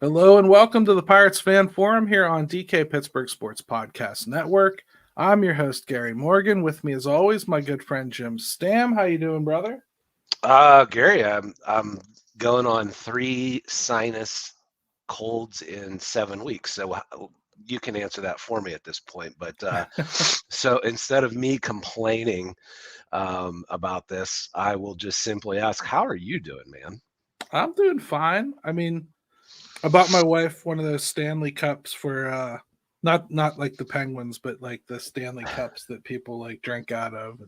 Hello and welcome to the Pirates Fan Forum here on DK Pittsburgh Sports Podcast Network. I'm your host, Gary Morgan. With me, as always, my good friend Jim Stam. How you doing, brother? Gary, I'm going on 3 sinus colds in 7 weeks, so you can answer that for me at this point. But so instead of me complaining about this, I will just simply ask, how are you doing, man? I'm doing fine. I bought my wife one of those Stanley Cups for not like the Penguins, but like the Stanley Cups that people like drink out of.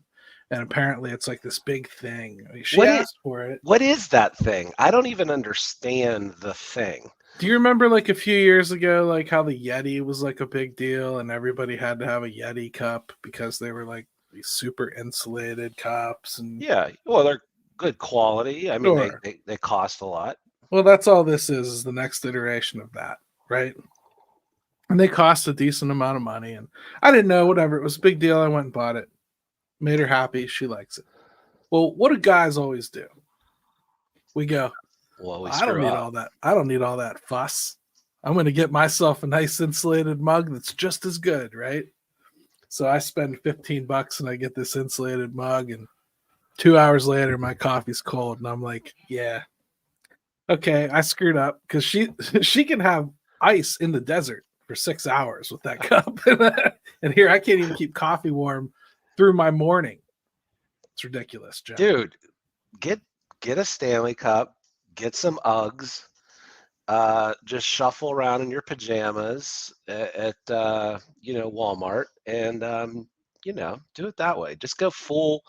And apparently it's like this big thing. She asked for it. What is that thing? I don't even understand the thing. Do you remember like a few years ago, like how the Yeti was like a big deal and everybody had to have a Yeti cup because they were like these super insulated cups? And Yeah, well, they're good quality. I mean, sure. they cost a lot. Well, that's all this is the next iteration of that, right? And they cost a decent amount of money. And I didn't know, whatever. It was a big deal. I went and bought it. Made her happy. She likes it. Well, what do guys always do? We go, Well, we I don't screw need up. all that. I don't need all that fuss. I'm going to get myself a nice insulated mug that's just as good, right? So I spend $15 and I get this insulated mug, and 2 hours later my coffee's cold, and I'm like, yeah, okay, I screwed up because she can have ice in the desert for 6 hours with that cup, and here I can't even keep coffee warm through my morning. It's ridiculous, Jeff. Dude, get a Stanley Cup, get some Uggs, just shuffle around in your pajamas at Walmart, and do it that way. Just go full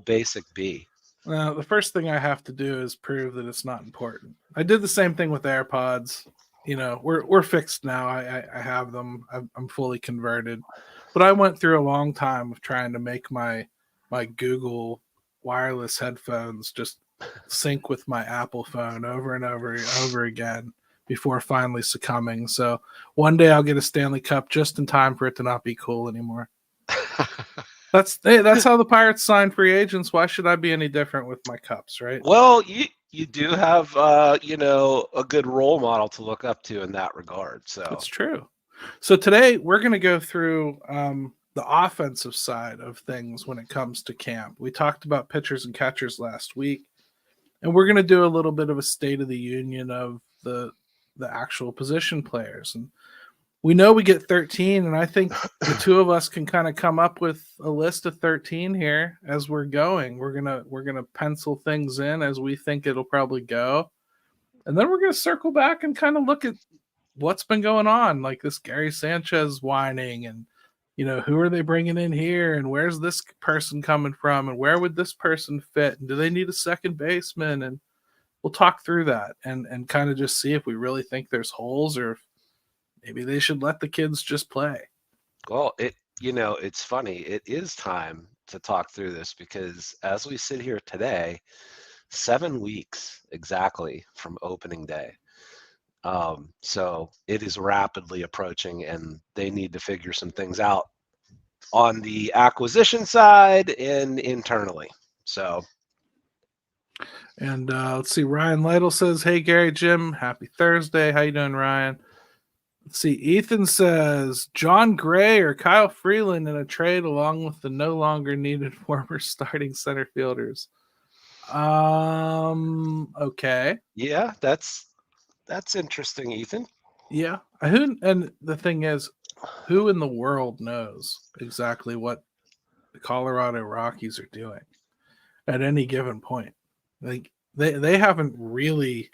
basic B. Now, the first thing I have to do is prove that it's not important. I did the same thing with AirPods. You know, we're fixed now. I have them. I'm fully converted, but I went through a long time of trying to make my Google wireless headphones just sync with my Apple phone over and over and over again before finally succumbing. So one day I'll get a Stanley Cup just in time for it to not be cool anymore. That's how the Pirates sign free agents. Why should I be any different with my cups, right? Well, you do have a good role model to look up to in that regard. So It's true. So today we're going to go through the offensive side of things when it comes to camp. We talked about pitchers and catchers last week, and we're going to do a little bit of a state of the union of the actual position players. And we know we get 13, and I think the two of us can kind of come up with a list of 13 here as we're going. We're gonna pencil things in as we think it'll probably go, and then we're gonna circle back and kind of look at what's been going on, like this Gary Sanchez whining, and who are they bringing in here, and where's this person coming from, and where would this person fit, and do they need a second baseman? And we'll talk through that and kind of just see if we really think there's holes, or if maybe they should let the kids just play. Well, it's funny. It is time to talk through this because as we sit here today, 7 weeks exactly from opening day. So it is rapidly approaching, and they need to figure some things out on the acquisition side and internally. So. And let's see. Ryan Lytle says, "Hey Gary, Jim, happy Thursday. How you doing, Ryan?" Let's see. Ethan says John Gray or Kyle Freeland in a trade along with the no longer needed former starting center fielders. Okay. Yeah, that's interesting, Ethan. Yeah. And the thing is, who in the world knows exactly what the Colorado Rockies are doing at any given point? Like they haven't really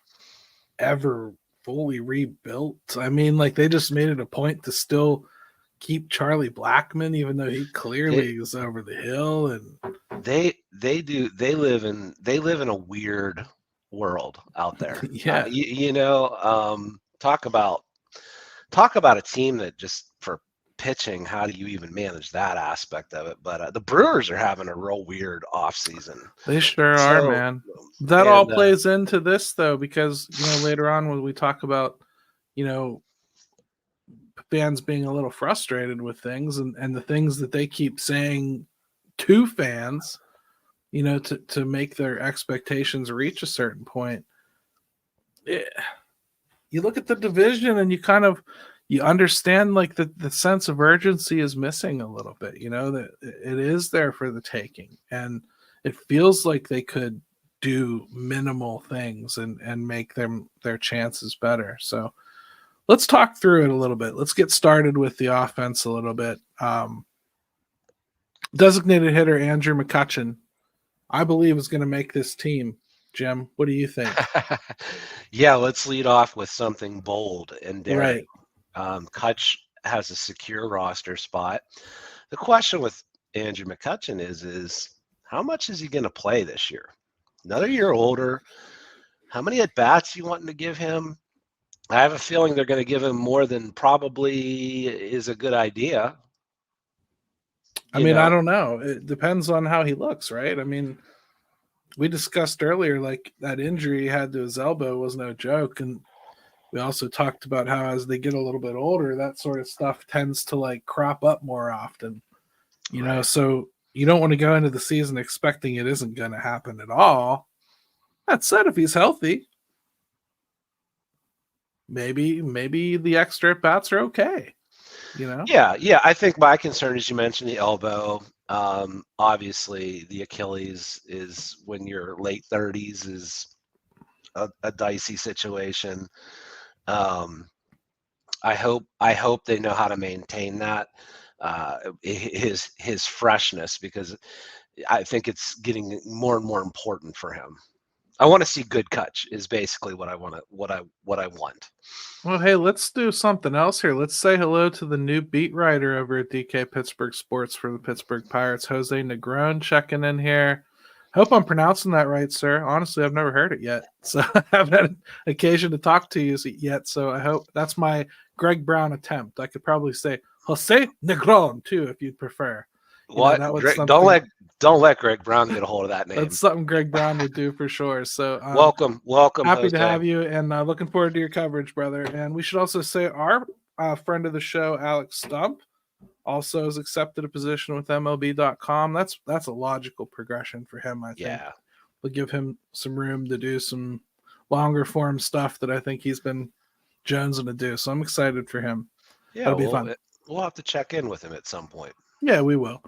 ever fully rebuilt. I mean, like they just made it a point to still keep Charlie Blackmon, even though he clearly is over the hill. And they live in a weird world out there. Yeah. Talk about a team that just for pitching, how do you even manage that aspect of it? But the Brewers are having a real weird offseason. They sure are, man. That all plays into this, though, because later on when we talk about fans being a little frustrated with things and the things that they keep saying to fans, to make their expectations reach a certain point. you look at the division and you understand like the sense of urgency is missing a little bit, that it is there for the taking. And it feels like they could do minimal things and make their chances better. So let's talk through it a little bit. Let's get started with the offense a little bit. Designated hitter Andrew McCutchen, I believe, is going to make this team. Jim, what do you think? Yeah, let's lead off with something bold and daring. Right. Kutch has a secure roster spot. The question with Andrew McCutchen is how much is he going to play this year? Another year older. How many at-bats you wanting to give him? I have a feeling they're going to give him more than probably is a good idea. I mean, I don't know. It depends on how he looks, right? I mean, we discussed earlier, like that injury he had to his elbow was no joke. And we also talked about how as they get a little bit older, that sort of stuff tends to like crop up more often, know, so you don't want to go into the season expecting it isn't going to happen at all. That said, if he's healthy, maybe the extra at bats are okay. Yeah. I think my concern, as you mentioned, the elbow. Obviously, the Achilles is when you're late 30s is a dicey situation. I hope they know how to maintain that his freshness, because I think it's getting more and more important for him. I want to see good Kutch is basically what I want. Well, hey, let's do something else here. Let's say hello to the new beat writer over at DK Pittsburgh Sports for the Pittsburgh Pirates, Jose Negron, checking in here. Hope I'm pronouncing that right, sir. Honestly, I've never heard it yet, so I haven't had an occasion to talk to you yet. So I hope that's my Greg Brown attempt. I could probably say Jose Negron too, if you'd prefer. What? Don't let Greg Brown get a hold of that name. That's something Greg Brown would do for sure. So welcome. Happy Jose. to have you, and looking forward to your coverage, brother. And we should also say our friend of the show, Alex Stump, also has accepted a position with MLB.com. That's a logical progression for him, I think. Yeah. We'll give him some room to do some longer form stuff that I think he's been jonesing to do. So I'm excited for him. Yeah, that'll be fun. We'll have to check in with him at some point. Yeah, we will.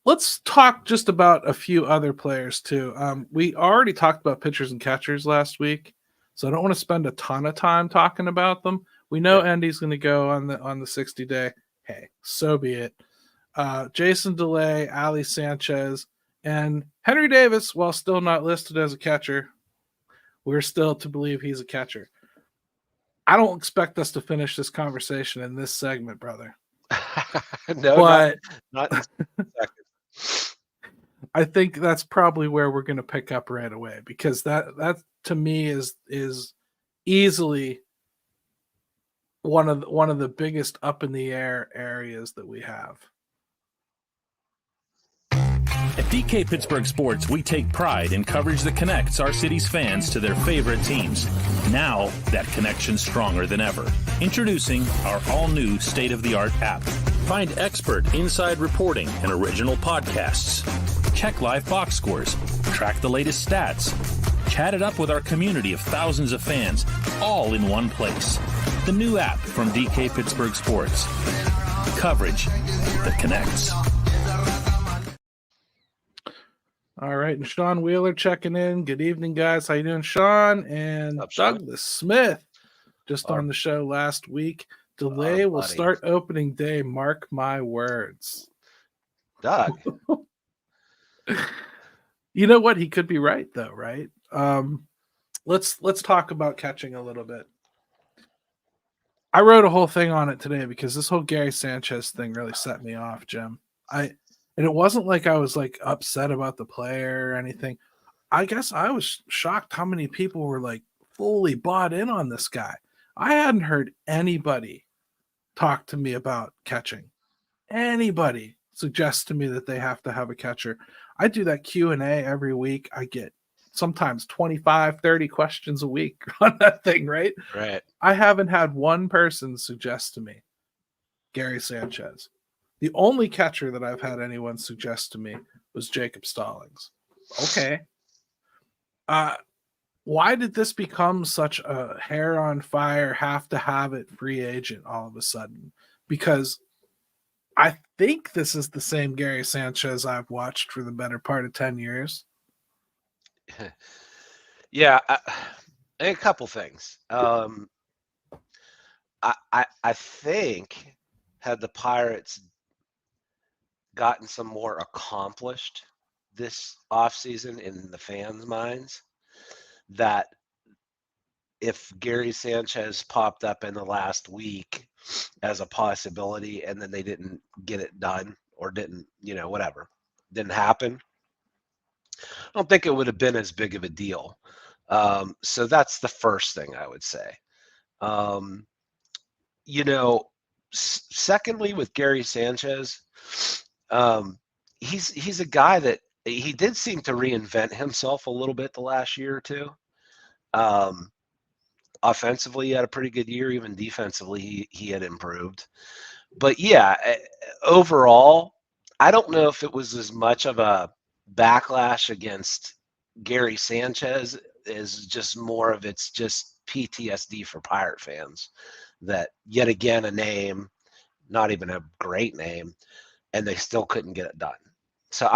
Let's talk just about a few other players too. We already talked about pitchers and catchers last week, so I don't want to spend a ton of time talking about them. We know Andy's going to go on the 60-day. Hey, so be it. Jason DeLay, Ali Sanchez, and Henry Davis, while still not listed as a catcher, we're still to believe he's a catcher. I don't expect us to finish this conversation in this segment, brother. No, but not in a second. I think that's probably where we're going to pick up right away, because that to me is easily one of the biggest up in the air areas that we have. At DK Pittsburgh Sports, we take pride in coverage that connects our city's fans to their favorite teams. Now, that connection's stronger than ever. Introducing our all-new state-of-the-art app. Find expert inside reporting and original podcasts. Check live box scores. Track the latest stats. Chat it up with our community of thousands of fans, all in one place. The new app from DK Pittsburgh Sports. Coverage that connects. All right, and Sean Wheeler checking in. Good evening, guys. How you doing, Sean? And Douglas Smith, just on the show last week. DeLay will start opening day. Mark my words. Doug. You know what? He could be right, though, right? Let's talk about catching a little bit. I wrote a whole thing on it today because this whole Gary Sanchez thing really set me off, Jim. And it wasn't like I was like upset about the player or anything. I guess I was shocked how many people were like fully bought in on this guy. I hadn't heard anybody talk to me about catching. Anybody suggest to me that they have to have a catcher. I do that Q&A every week. I get sometimes 25, 30 questions a week on that thing, right? Right. I haven't had one person suggest to me Gary Sanchez. The only catcher that I've had anyone suggest to me was Jacob Stallings. Okay. why did this become such a hair on fire, have to have it free agent all of a sudden? Because I think this is the same Gary Sanchez I've watched for the better part of 10 years. Yeah, a couple things. I think had the Pirates gotten some more accomplished this offseason in the fans' minds, that if Gary Sanchez popped up in the last week as a possibility and then they didn't get it done or didn't, whatever, didn't happen, I don't think it would have been as big of a deal. So that's the first thing I would say. Secondly, with Gary Sanchez, he's a guy that he did seem to reinvent himself a little bit the last year or two. Offensively, he had a pretty good year. Even defensively, he had improved. But yeah, overall, I don't know if it was as much of a backlash against Gary Sanchez as just more of it's just PTSD for Pirate fans. That yet again, a name, not even a great name, and they still couldn't get it done. So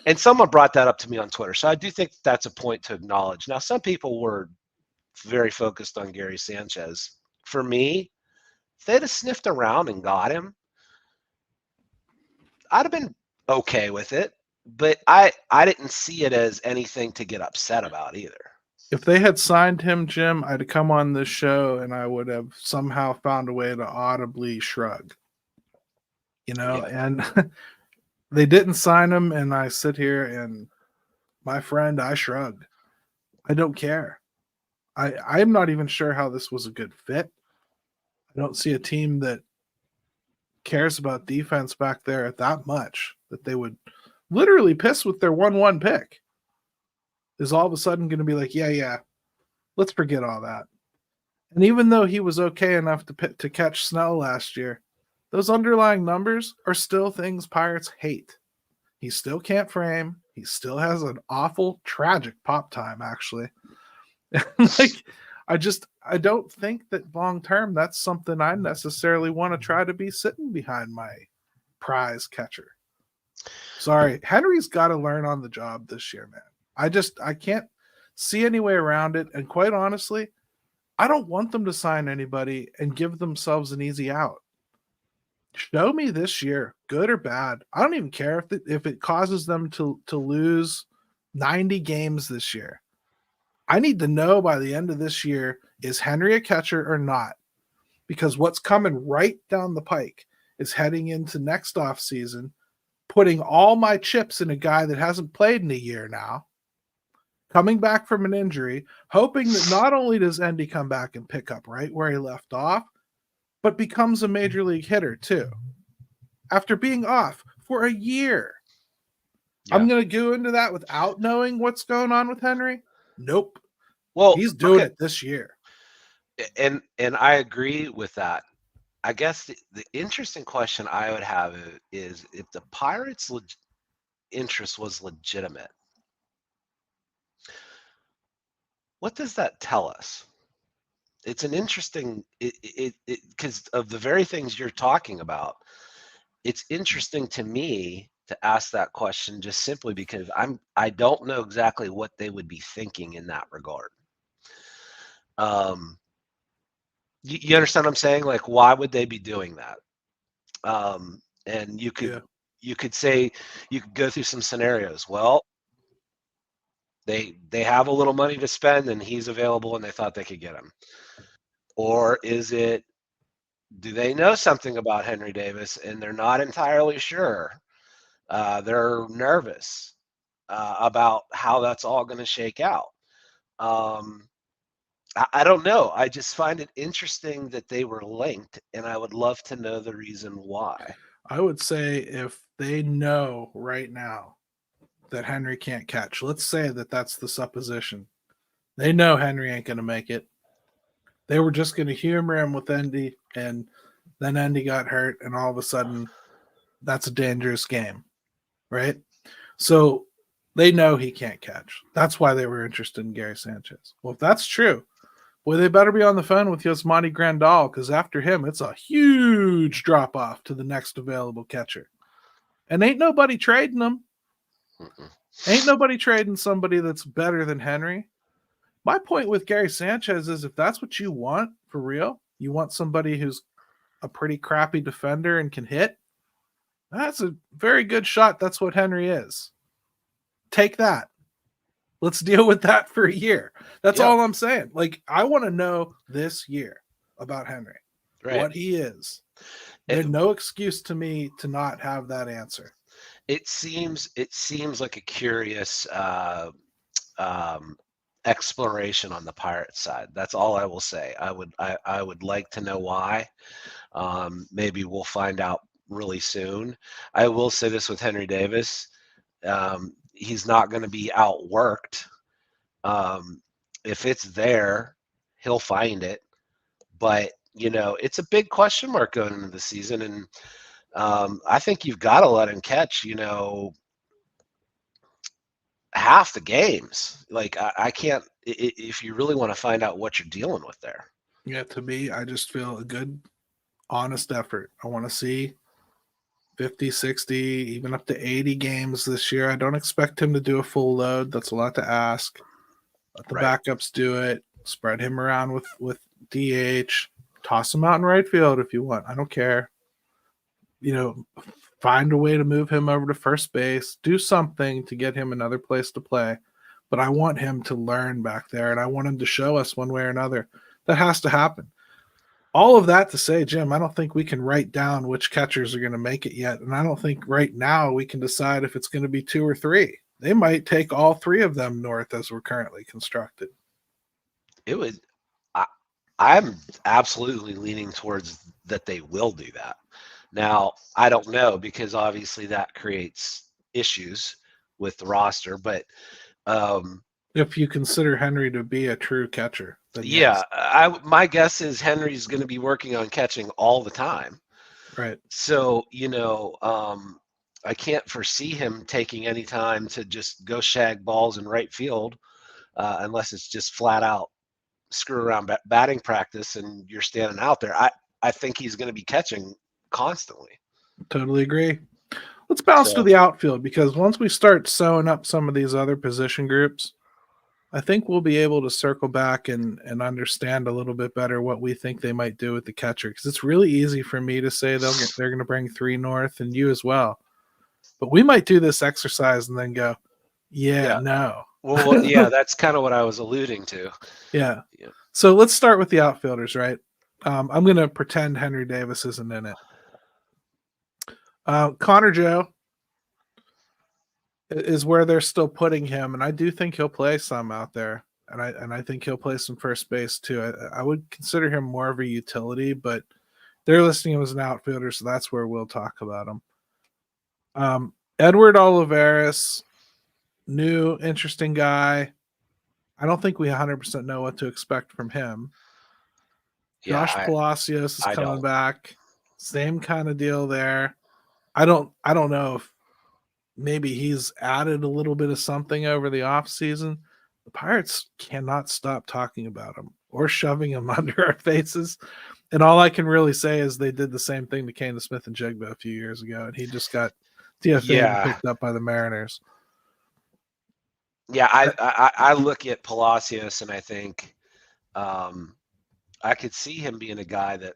and someone brought that up to me on Twitter. So I do think that's a point to acknowledge. Now, some people were very focused on Gary Sanchez. For me, if they'd have sniffed around and got him, I'd have been okay with it. But I didn't see it as anything to get upset about either. If they had signed him, Jim, I'd come on this show and I would have somehow found a way to audibly shrug. Yeah. And they didn't sign him, and I sit here and, my friend, I shrug. I don't care. I'm not even sure how this was a good fit. I don't see a team that cares about defense back there that much that they would literally piss with their 1-1 pick. Is all of a sudden going to be like, yeah, let's forget all that. And even though he was okay enough to catch Snell last year, those underlying numbers are still things Pirates hate. He still can't frame. He still has an awful, tragic pop time, actually. I don't think that long term that's something I necessarily want to try to be sitting behind my prize catcher. Sorry, Henry's got to learn on the job this year, man. I can't see any way around it. And quite honestly, I don't want them to sign anybody and give themselves an easy out. Show me this year, good or bad. I don't even care if it causes them to lose 90 games this year. I need to know by the end of this year, is Henry a catcher or not? Because what's coming right down the pike is heading into next offseason, putting all my chips in a guy that hasn't played in a year now, coming back from an injury, hoping that not only does Endy come back and pick up right where he left off, but becomes a major league hitter too. After being off for a year. Yeah. I'm going to go into that without knowing what's going on with Henry? Nope. Well, he's doing it this year. And I agree with that. I guess the interesting question I would have is if the Pirates' interest was legitimate, what does that tell us? It's an interesting, because of the very things you're talking about, it's interesting to me to ask that question just simply because I don't know exactly what they would be thinking in that regard. You understand what I'm saying? Like, why would they be doing that? And you could say, you could go through some scenarios. Well, they have a little money to spend and he's available and they thought they could get him. Or is it, do they know something about Henry Davis and they're not entirely sure? They're nervous about how that's all going to shake out. I don't know. I just find it interesting that they were linked, and I would love to know the reason why. I would say if they know right now that Henry can't catch, let's say that that's the supposition. They know Henry ain't going to make it. They were just going to humor him with Endy, and then Endy got hurt, and all of a sudden, that's a dangerous game, right? So They know he can't catch. That's why they were interested in Gary Sanchez. Well, if that's true, boy, they better be on the phone with Yasmani Grandal, because after him, it's a huge drop off to the next available catcher. And ain't nobody trading them. Ain't nobody trading somebody that's better than Henry. My point with Gary Sanchez is if that's what you want for real, you want somebody who's a pretty crappy defender and can hit, that's a very good shot. That's what Henry is. Take that. Let's deal with that for a year. That's all I'm saying. Like, I want to know this year about Henry, what he is. There's no excuse to me to not have that answer. It seems like a curious exploration on the Pirates side. That's all I will say. I would like to know why. Maybe we'll find out really soon. I will say this with Henry Davis. He's not going to be outworked. If it's there, he'll find it. But, it's a big question mark going into the season. And I think you've got to let him catch, half the games. Like, I can't, if you really want to find out what you're dealing with there. Yeah, to me, I just feel a good, honest effort. I want to see 50, 60, even up to 80 games this year. I don't expect him to do a full load. That's a lot to ask. Let the backups do it. Spread him around with DH. Toss him out in right field if you want. I don't care. Find a way to move him over to first base. Do something to get him another place to play. But I want him to learn back there, and I want him to show us one way or another. That has to happen. All of that to say, Jim, I don't think we can write down which catchers are going to make it yet. And I don't think right now we can decide if it's going to be 2 or 3. They might take all 3 of them north as we're currently constructed. I'm absolutely leaning towards that they will do that. Now, I don't know, because obviously that creates issues with the roster. But if you consider Henry to be a true catcher. Yeah, yes. My guess is Henry's going to be working on catching all the time. Right. So, I can't foresee him taking any time to just go shag balls in right field unless it's just flat out screw around batting practice and you're standing out there. I think he's going to be catching constantly. Totally agree. Let's bounce to the outfield, because once we start sewing up some of these other position groups, I think we'll be able to circle back and understand a little bit better what we think they might do with the catcher. Because it's really easy for me to say they're going to bring 3 north, and you as well. But we might do this exercise and then go, no. Well, yeah, that's kind of what I was alluding to. Yeah. So let's start with the outfielders, right? I'm going to pretend Henry Davis isn't in it. Connor Joe is where they're still putting him, and I do think he'll play some out there, and I think he'll play some first base too. I would consider him more of a utility, but they're listing him as an outfielder, so that's where we'll talk about him. Edward Olivares, new interesting guy. I don't think we 100% know what to expect from him. Josh Palacios is coming back. Same kind of deal there. I don't know if maybe he's added a little bit of something over the offseason. The Pirates cannot stop talking about him or shoving him under our faces. And all I can really say is they did the same thing to Kane Smith and Jigba a few years ago, and he just got DFA picked up by the Mariners. Yeah, I look at Palacios and I think I could see him being a guy that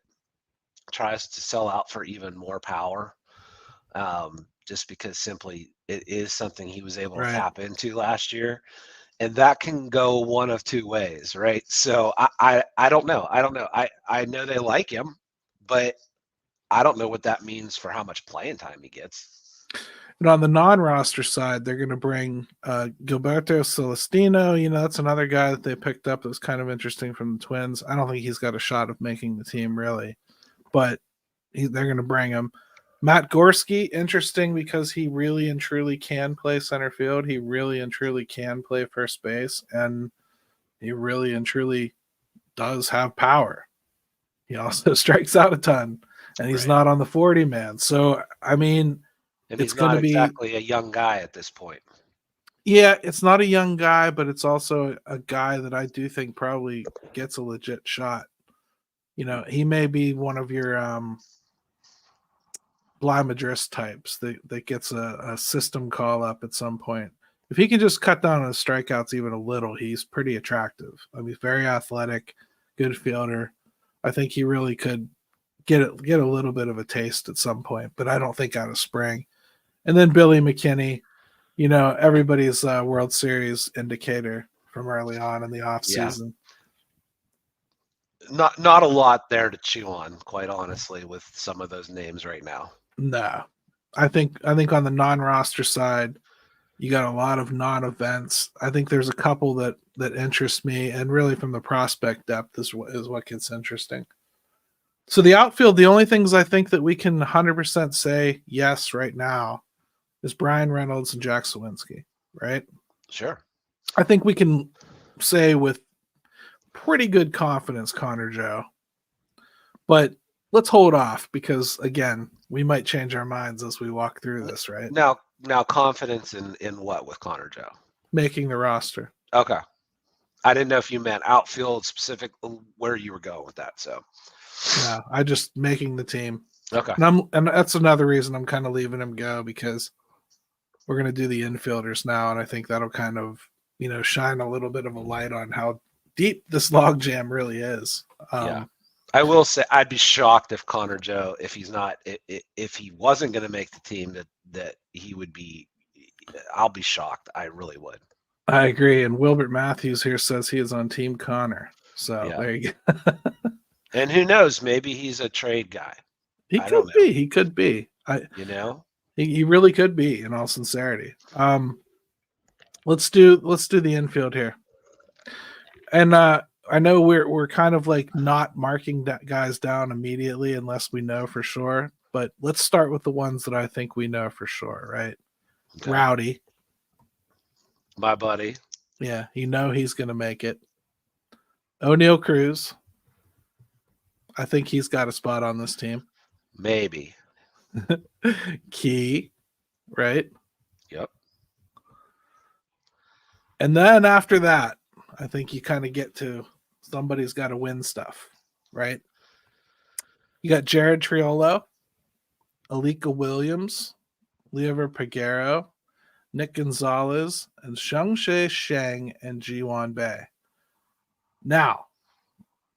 tries to sell out for even more power. Just because simply it is something he was able to tap into last year. And that can go one of 2 ways, right? So I don't know. I know they like him, but I don't know what that means for how much playing time he gets. And on the non-roster side, they're going to bring Gilberto Celestino. That's another guy that they picked up that was kind of interesting from the Twins. I don't think he's got a shot of making the team, really. But they're going to bring him. Matt Gorski, interesting because he really and truly can play center field. He really and truly can play first base. And he really and truly does have power. He also strikes out a ton. And he's not on the 40 man. So, I mean, and it's going to be exactly a young guy at this point. Yeah, it's not a young guy, but it's also a guy that I do think probably gets a legit shot. He may be one of your Blymadris types that gets a system call up at some point. If he can just cut down on his strikeouts even a little, he's pretty attractive. I mean, he's very athletic, good fielder. I think he really could get a little bit of a taste at some point, but I don't think out of spring. And then Billy McKinney, everybody's World Series indicator from early on in the offseason. Not a lot there to chew on, quite honestly, with some of those names right now. No. I think on the non-roster side, you got a lot of non-events. I think there's a couple that interest me, and really from the prospect depth is what gets interesting. So the outfield, the only things I think that we can 100% say yes right now is Brian Reynolds and Jack Sawinski, right? Sure. I think we can say with pretty good confidence Connor Joe. But let's hold off because, again, we might change our minds as we walk through this, right? Now confidence in what with Connor Joe? Making the roster. Okay. I didn't know if you meant outfield specific, where you were going with that. So yeah, I just making the team. Okay. And that's another reason I'm kind of leaving him go, because we're going to do the infielders now, and I think that'll kind of, shine a little bit of a light on how deep this logjam really is. Yeah. I will say I'd be shocked if Connor Joe, if he wasn't going to make the team, that he would be. I'll be shocked. I really would. I agree. And Wilbert Matthews here says he is on Team Connor. So there you go. And who knows? Maybe he's a trade guy. He could be. He could be. He really could be, in all sincerity. Let's do the infield here. And I know we're kind of like not marking guys down immediately unless we know for sure. But let's start with the ones that I think we know for sure, right? Okay. Rowdy. My buddy. Yeah, he's going to make it. O'Neal Cruz. I think he's got a spot on this team. Maybe. Key, right? Yep. And then after that, I think you kind of get to somebody's got to win stuff, right? You got Jared Triolo, Alika Williams, Leover Peguero, Nick Gonzalez, and Xiangxie Sheng and Ji-Wan Bei. Now,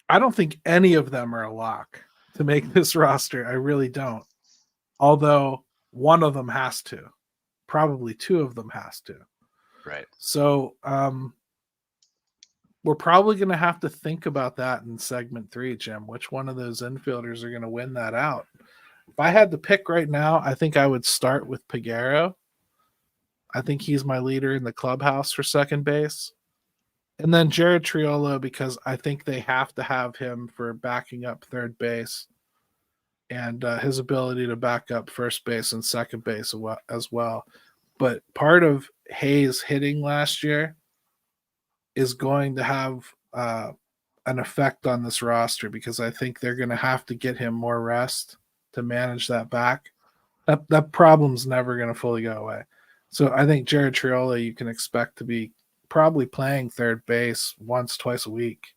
I don't think any of them are a lock to make this roster. I really don't. Although one of them has to. Probably two of them has to. Right. So we're probably going to have to think about that in segment 3, Jim. Which one of those infielders are going to win that out? If I had to pick right now, I think I would start with Peguero. I think he's my leader in the clubhouse for second base. And then Jared Triolo, because I think they have to have him for backing up third base and his ability to back up first base and second base as well. But part of Hayes hitting last year is going to have an effect on this roster, because I think they're going to have to get him more rest to manage that back. That problem's never going to fully go away. So I think Jared Triolo, you can expect to be probably playing third base once, twice a week,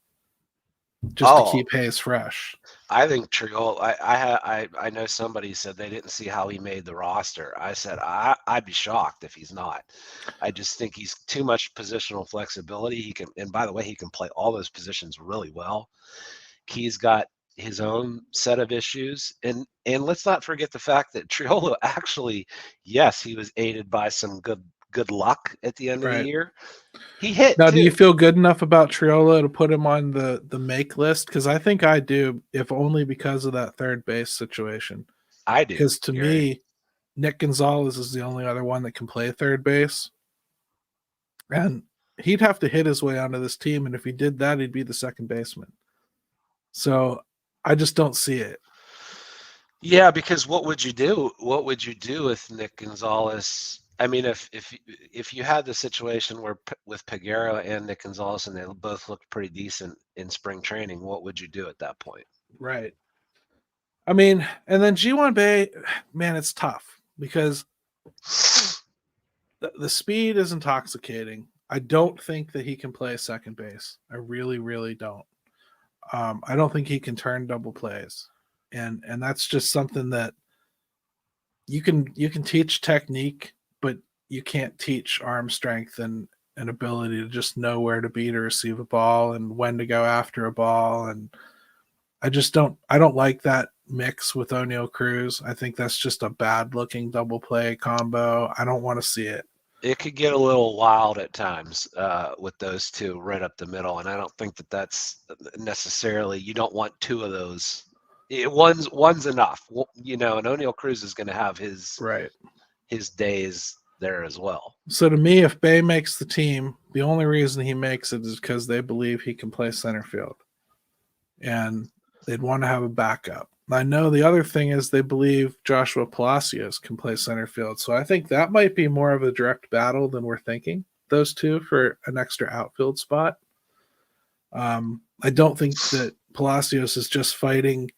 just to keep Hayes fresh. I think Triolo. I know somebody said they didn't see how he made the roster. I said I'd be shocked if he's not. I just think he's too much positional flexibility. He can, and by the way, he can play all those positions really well. He's got his own set of issues, and let's not forget the fact that Triolo actually, yes, he was aided by some good luck at the end of the year. He hit. Now, too. Do you feel good enough about Triolo to put him on the make list? Because I think I do, if only because of that third base situation. I do. Because to me, Nick Gonzalez is the only other one that can play third base. And he'd have to hit his way onto this team. And if he did that, he'd be the second baseman. So I just don't see it. Yeah, because what would you do? What would you do with Nick Gonzalez? I mean, if you had the situation where with Peguero and Nick Gonzalez and they both looked pretty decent in spring training, what would you do at that point? Right. I mean, and then Ji-Wan Bei, man, it's tough because The speed is intoxicating. I don't think that he can play second base. I really, really don't. I don't think he can turn double plays, and that's just something that you can teach technique, but you can't teach arm strength and an ability to just know where to be to receive a ball and when to go after a ball. And I don't like that mix with O'Neal Cruz. I think that's just a bad looking double play combo. I don't want to see it. It could get a little wild at times with those two right up the middle, and I don't think that that's necessarily. You don't want two of those. One's enough, and O'Neal Cruz is going to have his days there as well. So to me, if Bay makes the team, the only reason he makes it is because they believe he can play center field, and they'd want to have a backup. I know the other thing is they believe Joshua Palacios can play center field. So I think that might be more of a direct battle than we're thinking, those two for an extra outfield spot. I don't think that Palacios is just fighting,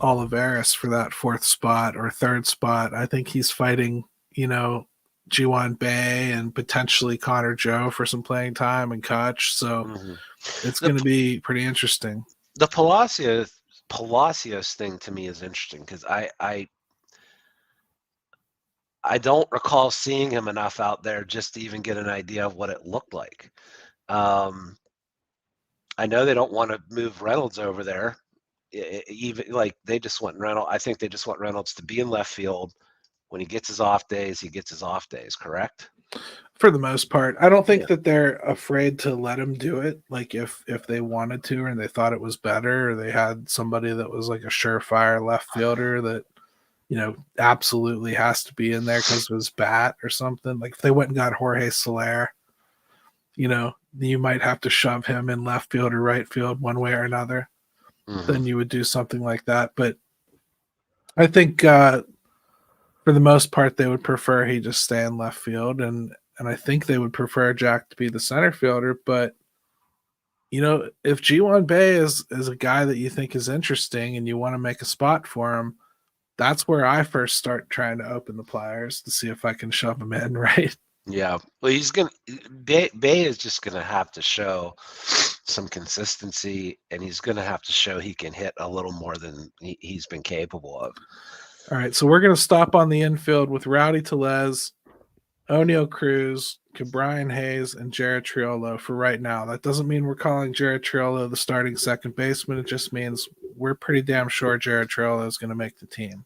Olivares for that fourth spot or third spot. I think he's fighting, Ji-Hwan Bae and potentially Connor Joe for some playing time and Kutch. So it's going to be pretty interesting. The Palacios thing to me is interesting because I don't recall seeing him enough out there just to even get an idea of what it looked like. I know they don't want to move Reynolds over there. Even like they just want Reynolds. I think they just want Reynolds to be in left field. When he gets his off days, he gets his off days. Correct? For the most part, I don't think that they're afraid to let him do it. Like if they wanted to, and they thought it was better, or they had somebody that was like a surefire left fielder that, absolutely has to be in there because of his bat or something. Like if they went and got Jorge Soler, you might have to shove him in left field or right field one way or another. Then you would do something like that. But I think for the most part, they would prefer he just stay in left field, and I think they would prefer Jack to be the center fielder. But if Ji-Hwan Bae is a guy that you think is interesting and you want to make a spot for him, that's where I first start trying to open the pliers to see if I can shove him in, right? Yeah. Well, Bae is just gonna have to show some consistency, and he's gonna have to show he can hit a little more than he's been capable of. All right, so we're going to stop on the infield with Rowdy Tellez, O'Neal Cruz, Brian Hayes, and Jared Triolo for right now. That doesn't mean we're calling Jared Triolo the starting second baseman. It just means we're pretty damn sure Jared Triolo is going to make the team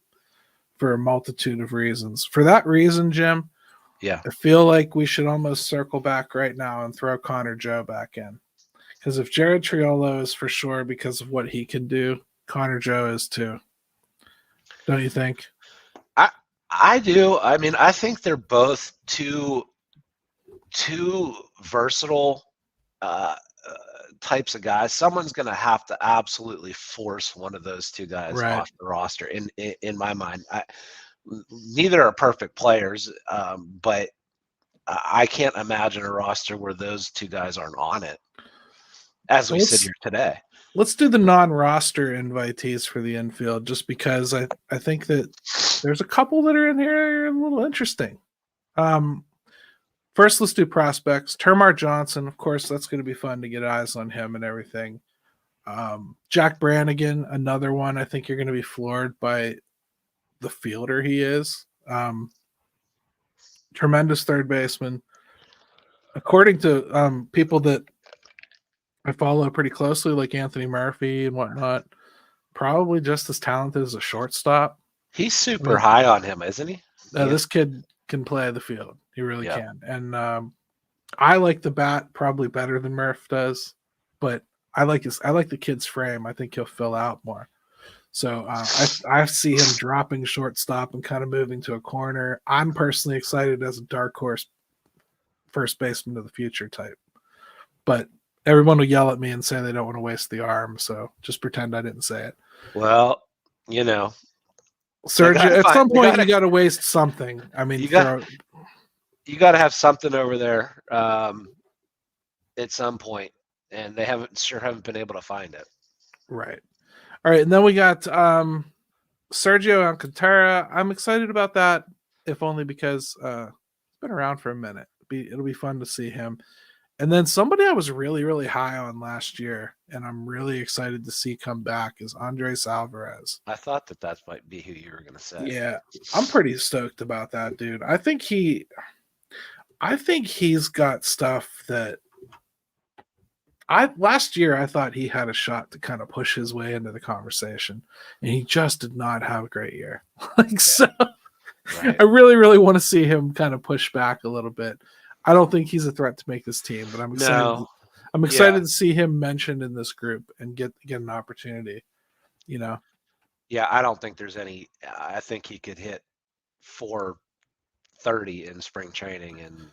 for a multitude of reasons. For that reason, Jim, I feel like we should almost circle back right now and throw Connor Joe back in. Because if Jared Triolo is for sure because of what he can do, Connor Joe is too. Don't you think? I do. I mean, I think they're both too versatile types of guys. Someone's going to have to absolutely force one of those two guys off the roster. In my mind, neither are perfect players, but I can't imagine a roster where those two guys aren't on it as we sit here today. Let's do the non-roster invitees for the infield, just because I think that there's a couple that are in here a little interesting. First, let's do prospects. Termar Johnson, of course, that's going to be fun to get eyes on him and everything. Jack Brannigan, another one. I think you're going to be floored by the fielder he is. Tremendous third baseman. According to people that I follow pretty closely, like Anthony Murphy and whatnot, probably just as talented as a shortstop. He's super high on him, isn't he? This kid can play the field. He really can. And I like the bat probably better than Murph does, but I like the kid's frame. I think he'll fill out more. So I see him dropping shortstop and kind of moving to a corner. I'm personally excited as a dark horse first baseman of the future type. But everyone will yell at me and say they don't want to waste the arm, so just pretend I didn't say it. Well, Sergio, at some point you got to waste something. I mean, you got to have something over there at some point, and they haven't been able to find it. Right. All right, and then we got Sergio Alcantara. I'm excited about that. if only because it's been around for a minute. It'll be fun to see him. And then somebody I was really, really high on last year, and I'm really excited to see come back, is Andres Alvarez. I thought that might be who you were going to say. Yeah, I'm pretty stoked about that, dude. I think he's got stuff that last year I thought he had a shot to kind of push his way into the conversation, and he just did not have a great year. So Right. I really, really want to see him kind of push back a little bit. I don't think he's a threat to make this team, but I'm excited. No. I'm excited to see him mentioned in this group and get an opportunity. Yeah, I don't think there's any. I think he could hit 430 in spring training, and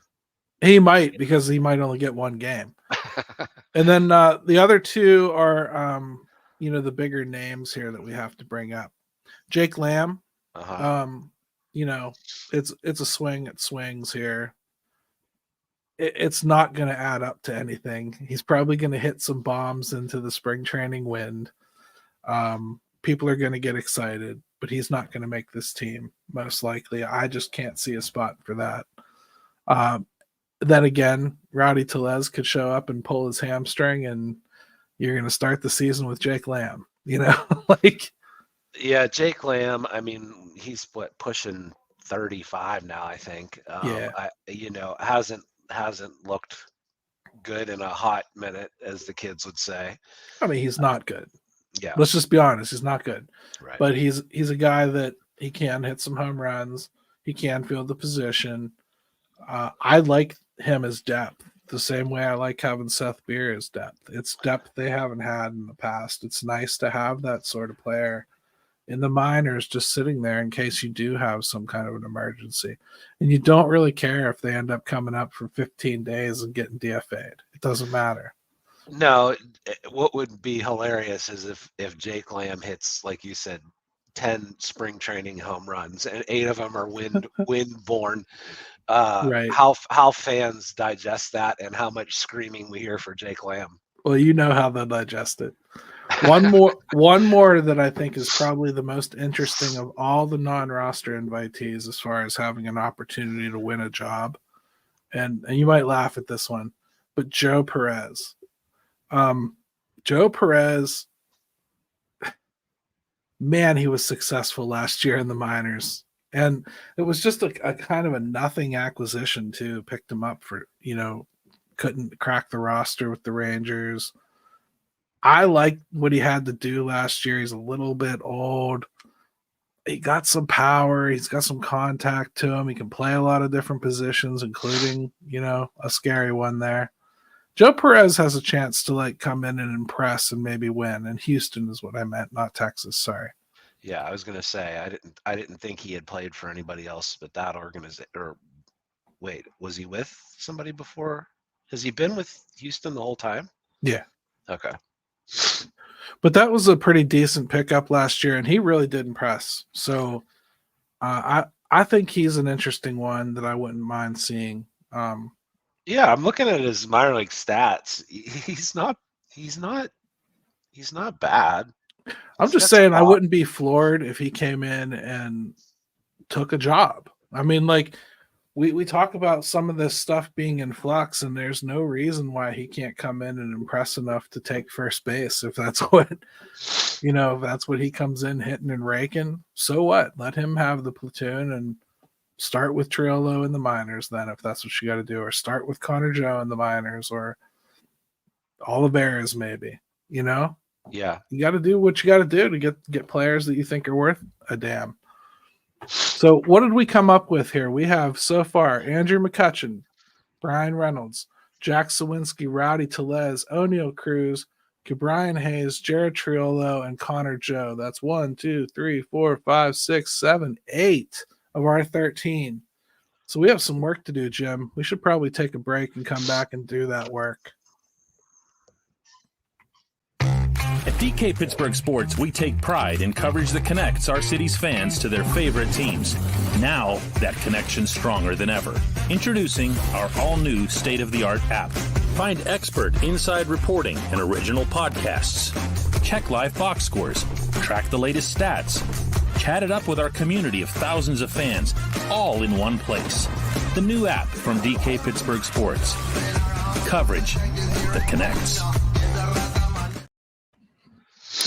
he might, because he might only get one game. And then the other two are, the bigger names here that we have to bring up. Jake Lamb. It's a swing. It swings here. It's not going to add up to anything. He's probably going to hit some bombs into the spring training wind. People are going to get excited, but he's not going to make this team, most likely. I just can't see a spot for that. Then again, Rowdy Tellez could show up and pull his hamstring, and you're going to start the season with Jake Lamb. Yeah, Jake Lamb. I mean, he's pushing 35 now, I think. Hasn't looked good in a hot minute, as the kids would say. I mean, he's not good. Yeah. Let's just be honest. He's not good. Right. But he's a guy that he can hit some home runs. He can field the position. I like him as depth the same way I like having Seth Beer as depth. It's depth they haven't had in the past. It's nice to have that sort of player in the minors just sitting there in case you do have some kind of an emergency. And you don't really care if they end up coming up for 15 days and getting DFA'd. It doesn't matter. No, what would be hilarious is if Jake Lamb hits, like you said, 10 spring training home runs, and 8 of them are wind-borne. Right. How fans digest that, and how much screaming we hear for Jake Lamb. Well, you know how they'll digest it. One more that I think is probably the most interesting of all the non-roster invitees as far as having an opportunity to win a job. And you might laugh at this one, but Joe Perez. Joe Perez, man, he was successful last year in the minors. And it was just a kind of a nothing acquisition too. Picked him up for, couldn't crack the roster with the Rangers. I like what he had to do last year. He's a little bit old. He got some power. He's got some contact to him. He can play a lot of different positions, including, a scary one there. Joe Perez has a chance to come in and impress and maybe win. And Houston is what I meant, not Texas. Sorry. Yeah, I was going to say I didn't think he had played for anybody else but that organization. Or wait, was he with somebody before? Has he been with Houston the whole time? Yeah. Okay. But that was a pretty decent pickup last year, and he really did impress. So I think he's an interesting one that I wouldn't mind seeing. Yeah, I'm looking at his minor league stats. He's not bad. I'm just saying I wouldn't be floored if he came in and took a job. I mean, we talk about some of this stuff being in flux, and there's no reason why he can't come in and impress enough to take first base if that's what he comes in hitting and raking. So what? Let him have the platoon and start with Triolo in the minors then, if that's what you got to do, or start with Connor Joe in the minors, or Olivares maybe. Yeah, you got to do what you got to do to get players that you think are worth a damn. So what did we come up with here? We have so far Andrew McCutchen, Brian Reynolds, Jack Sawinski, Rowdy Tellez, O'Neal Cruz, Brian Hayes, Jared Triolo, and Connor Joe. That's 1, 2, 3, 4, 5, 6, 7, 8 of our 13. So we have some work to do, Jim. We should probably take a break and come back and do that work. At DK Pittsburgh Sports, we take pride in coverage that connects our city's fans to their favorite teams. Now, that connection's stronger than ever. Introducing our all-new state-of-the-art app. Find expert inside reporting and original podcasts. Check live box scores. Track the latest stats. Chat it up with our community of thousands of fans, all in one place. The new app from DK Pittsburgh Sports. Coverage that connects.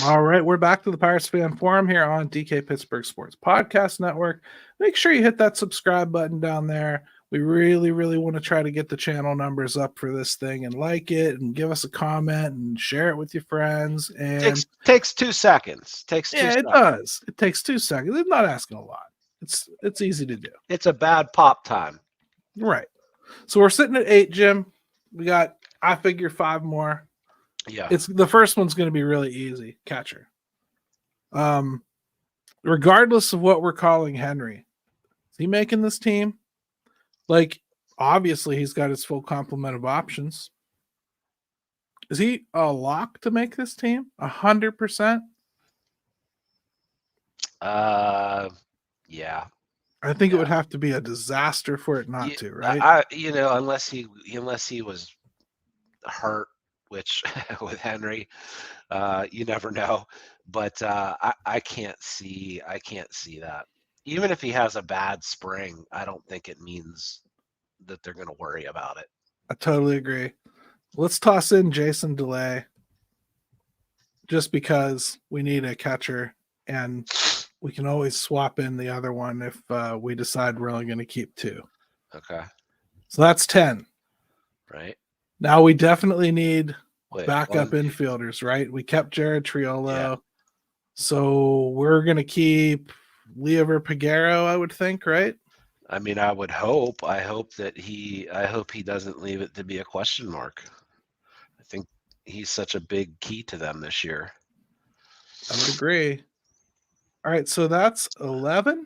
All right, we're back to the Pirates Fan Forum here on DK Pittsburgh Sports Podcast Network. Make sure you hit that subscribe button down there. We really, really want to try to get the channel numbers up for this thing, and like it and give us a comment and share it with your friends. And takes 2 seconds. it does. It takes 2 seconds. It's not asking a lot. It's easy to do. It's a bad pop time. Right. So we're sitting at 8, Jim. We got, I figure, 5 more. Yeah. It's the first one's going to be really easy. Catcher. Regardless of what we're calling Henry, is he making this team? Like, obviously, he's got his full complement of options. Is he a lock to make this team? 100%? Yeah. I think it would have to be a disaster for it not to, right? Unless he was hurt, which with Henry, you never know. But I can't see that. Even if he has a bad spring, I don't think it means that they're going to worry about it. I totally agree. Let's toss in Jason DeLay just because we need a catcher, and we can always swap in the other one if we decide we're only going to keep 2. Okay. So that's 10. Right. Now we definitely need backup 1, infielders, right? We kept Jared Triolo. Yeah. So we're going to keep Leover Piguero, I would think, right? I mean, I would hope. I hope he doesn't leave it to be a question mark. I think he's such a big key to them this year. I would agree. All right, so that's 11.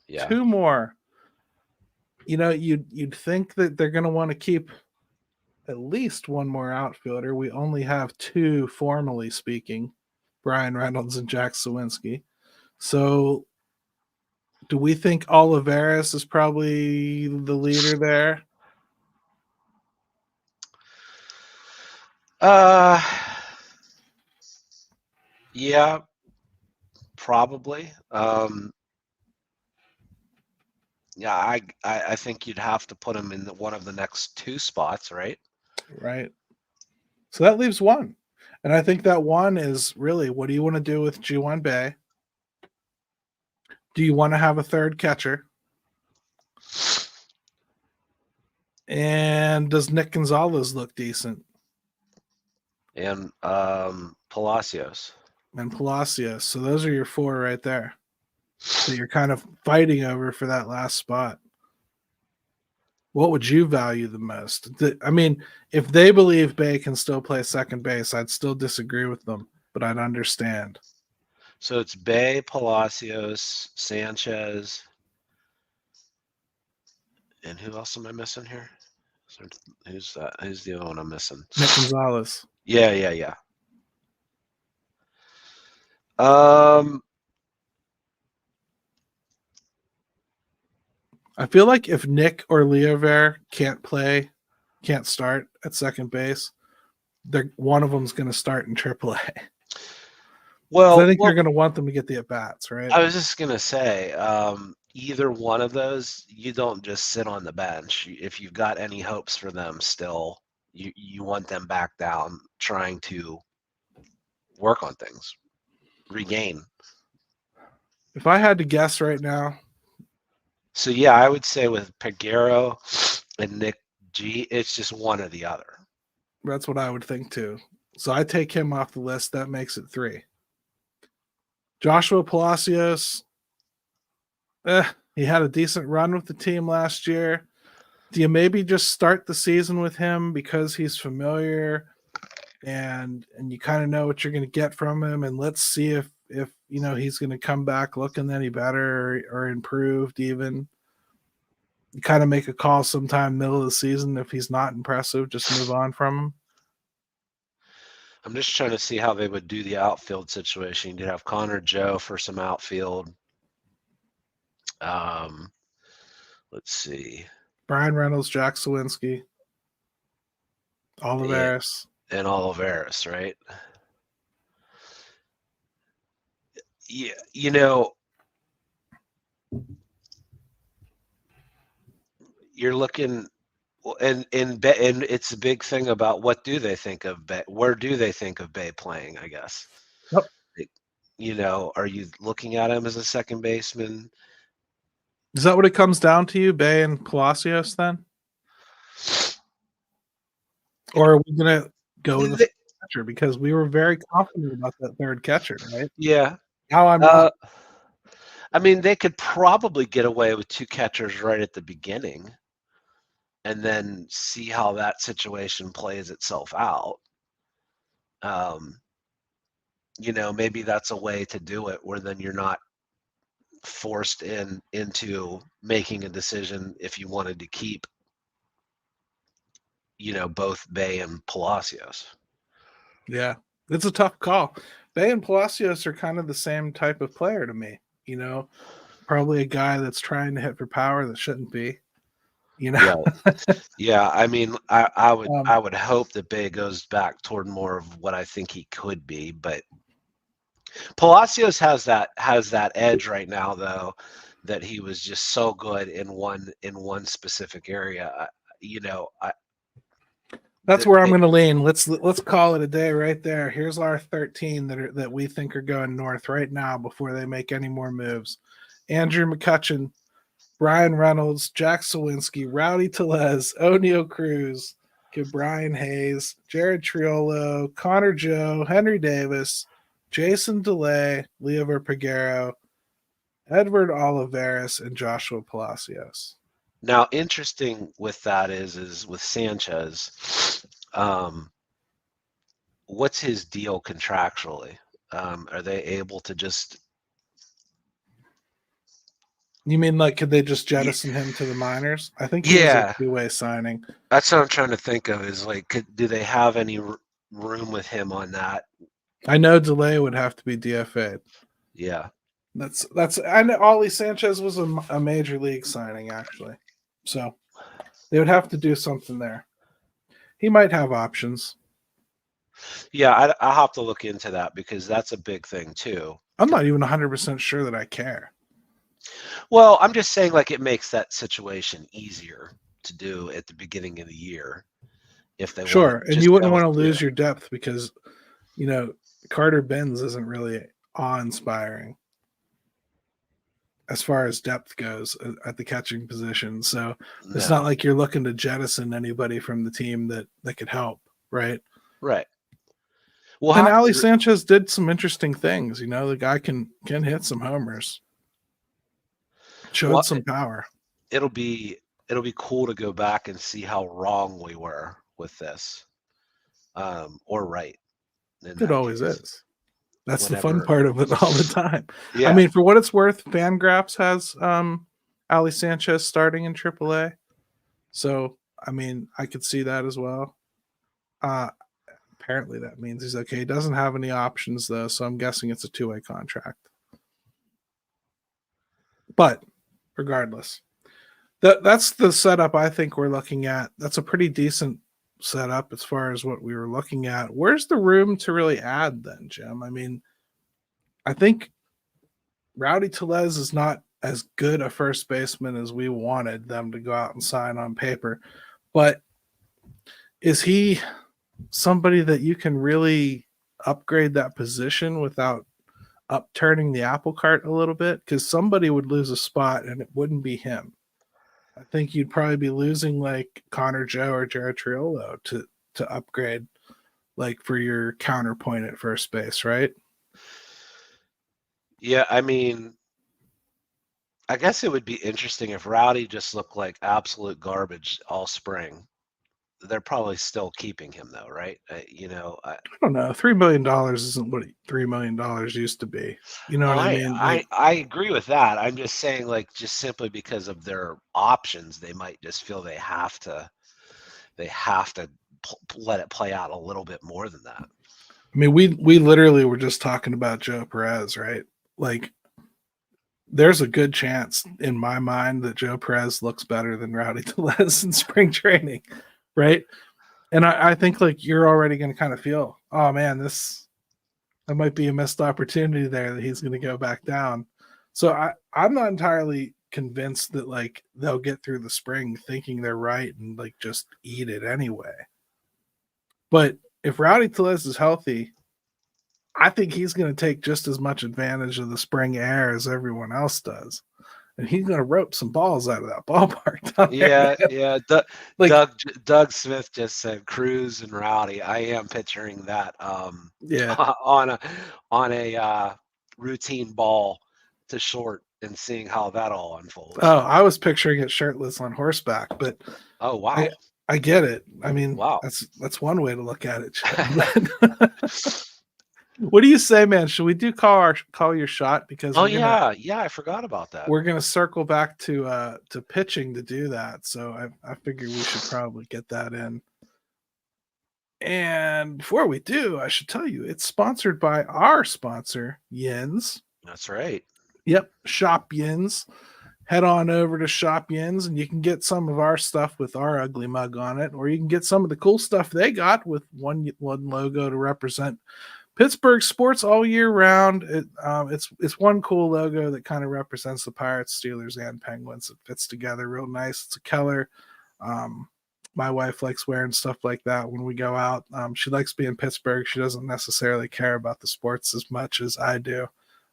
Yeah. 2 more. You'd think that they're going to want to keep at least 1 more outfielder. We only have 2, formally speaking, Brian Reynolds and Jack Sawinski. So do we think Olivares is probably the leader there? Yeah, probably. Yeah, I think you'd have to put him in one of the next 2 spots, right? Right. So that leaves 1. And I think that 1 is really, what do you want to do with Ji-Hwan Bae? Do you want to have a 3rd catcher? And does Nick Gonzalez look decent? And Palacios. And Palacios. So those are your 4 right there. So you're kind of fighting over for that last spot. What would you value the most? I mean, if they believe Bae can still play second base, I'd still disagree with them, but I'd understand. So it's Bae, Palacios, Sanchez, and who else am I missing here? Who's that? Who's the other one I'm missing? Nick Gonzalez. Yeah. I feel like if Nick or Leover can't start at second base, one of them's going to start in AAA. Well, I think you're going to want them to get the at-bats, right? I was just going to say, either one of those, you don't just sit on the bench. If you've got any hopes for them still, you want them back down trying to work on things, regain. If I had to guess right now. So, yeah, I would say with Piguero and Nick G, it's just one or the other. That's what I would think too. So I take him off the list. That makes it 3. Joshua Palacios, he had a decent run with the team last year. Do you maybe just start the season with him because he's familiar and you kind of know what you're going to get from him, and let's see if he's going to come back looking any better or improved even. You kind of make a call sometime middle of the season. If he's not impressive, just move on from him. I'm just trying to see how they would do the outfield situation. You'd have Connor Joe for some outfield. Let's see. Brian Reynolds, Jack Sawinski, Olivares. And Olivares, right? Yeah, you're looking, and it's a big thing about what do they think of Bay? Where do they think of Bay playing? I guess. Yep. Are you looking at him as a second baseman? Is that what it comes down to, you, Bay and Palacios, then? Or are we going to go with the catcher? Because we were very confident about that third catcher, right? Yeah. Now I'm not. I mean, they could probably get away with two catchers right at the beginning and then see how that situation plays itself out. Maybe that's a way to do it where then you're not forced into making a decision if you wanted to keep, both Bay and Palacios. Yeah, it's a tough call. Bay and Palacios are kind of the same type of player to me. Probably a guy that's trying to hit for power that shouldn't be. Yeah. I mean, I would hope that Bay goes back toward more of what I think he could be, but Palacios has that edge right now, though, that he was just so good in one specific area. That's where I'm going to lean. Let's call it a day right there. Here's our 13 that we think are going north right now before they make any more moves. Andrew McCutchen, Brian Reynolds, Jack Sawinski, Rowdy Tellez, O'Neal Cruz, Brian Hayes, Jared Triolo, Connor Joe, Henry Davis, Jason DeLay, Leover Peguero, Edward Olivares, and Joshua Palacios. Now, interesting with that is with Sanchez, what's his deal contractually? Are they able to just? You mean could they just jettison him to the minors? I think he was a two-way signing. That's what I'm trying to think of. Is do they have any room with him on that? I know DeLay would have to be DFA'd. Yeah, that's. I know Ollie Sanchez was a major league signing actually, so they would have to do something there. He might have options. Yeah, I'll have to look into that because that's a big thing too. I'm not even 100% sure that I care. Well, I'm just saying it makes that situation easier to do at the beginning of the year if they sure, and you wouldn't want to lose your depth because Carter Benz isn't really awe-inspiring as far as depth goes at the catching position. So it's not like you're looking to jettison anybody from the team that could help, right? Right. Well, and Ali Sanchez did some interesting things. The guy can hit some homers. Showed some power. It'll be cool to go back and see how wrong we were with this, or right. It always is. That's the fun part of it all the time. Yeah. I mean, for what it's worth, Fangraphs has Ali Sanchez starting in AAA. So, I mean, I could see that as well. Apparently that means he's okay. He doesn't have any options, though, so I'm guessing it's a two-way contract. But regardless, that's the setup I think we're looking at. That's a pretty decent setup as far as what we were looking at. Where's the room to really add then, Jim? I mean, I think Rowdy Tellez is not as good a first baseman as we wanted them to go out and sign on paper, but is he somebody that you can really upgrade that position without upturning the apple cart a little bit? Because somebody would lose a spot and it wouldn't be him. I think you'd probably be losing Connor Joe or Jared Triolo to upgrade for your counterpoint at first base, right? Yeah, I mean, I guess it would be interesting if Rowdy just looked like absolute garbage all spring. They're probably still keeping him though, right? I don't know. $3 million isn't what $3 million used to be. You know what I mean? I agree with that. I'm just saying, just simply because of their options, they might just feel they have to let it play out a little bit more than that. I mean, we literally were just talking about Joe Perez, right? There's a good chance in my mind that Joe Perez looks better than Rowdy Tellez in spring training. Right. And I think you're already going to kind of feel, oh man, that might be a missed opportunity there that he's going to go back down. So I'm not entirely convinced that like they'll get through the spring thinking they're right and like just eat it anyway. But if Rowdy Tellez is healthy, I think he's going to take just as much advantage of the spring air as everyone else does. And he's going to rope some balls out of that ballpark down Yeah, there. yeah. Like, Doug Smith just said Cruz and Rowdy. I am picturing that yeah. on a routine ball to short and seeing how that all unfolds. Oh, I was picturing it shirtless on horseback, but Oh wow. I get it. I mean, Wow. that's one way to look at it. What do you say, man? Should we do call your shot? Because Oh yeah, I forgot about that. we're gonna circle back to pitching to do that. So I figure we should probably get that in. And before we do, I should tell you it's sponsored by our sponsor, Yins. That's right. Yep, Shop Yins. Head on over to Shop Yins and you can get some of our stuff with our ugly mug on it, or you can get some of the cool stuff they got with one logo to represent Pittsburgh sports all year round. It's one cool logo that kind of represents the Pirates, Steelers, and Penguins. It fits together real nice. It's a color. My wife likes wearing stuff like that when we go out. She likes being Pittsburgh. She doesn't necessarily care about the sports as much as I do.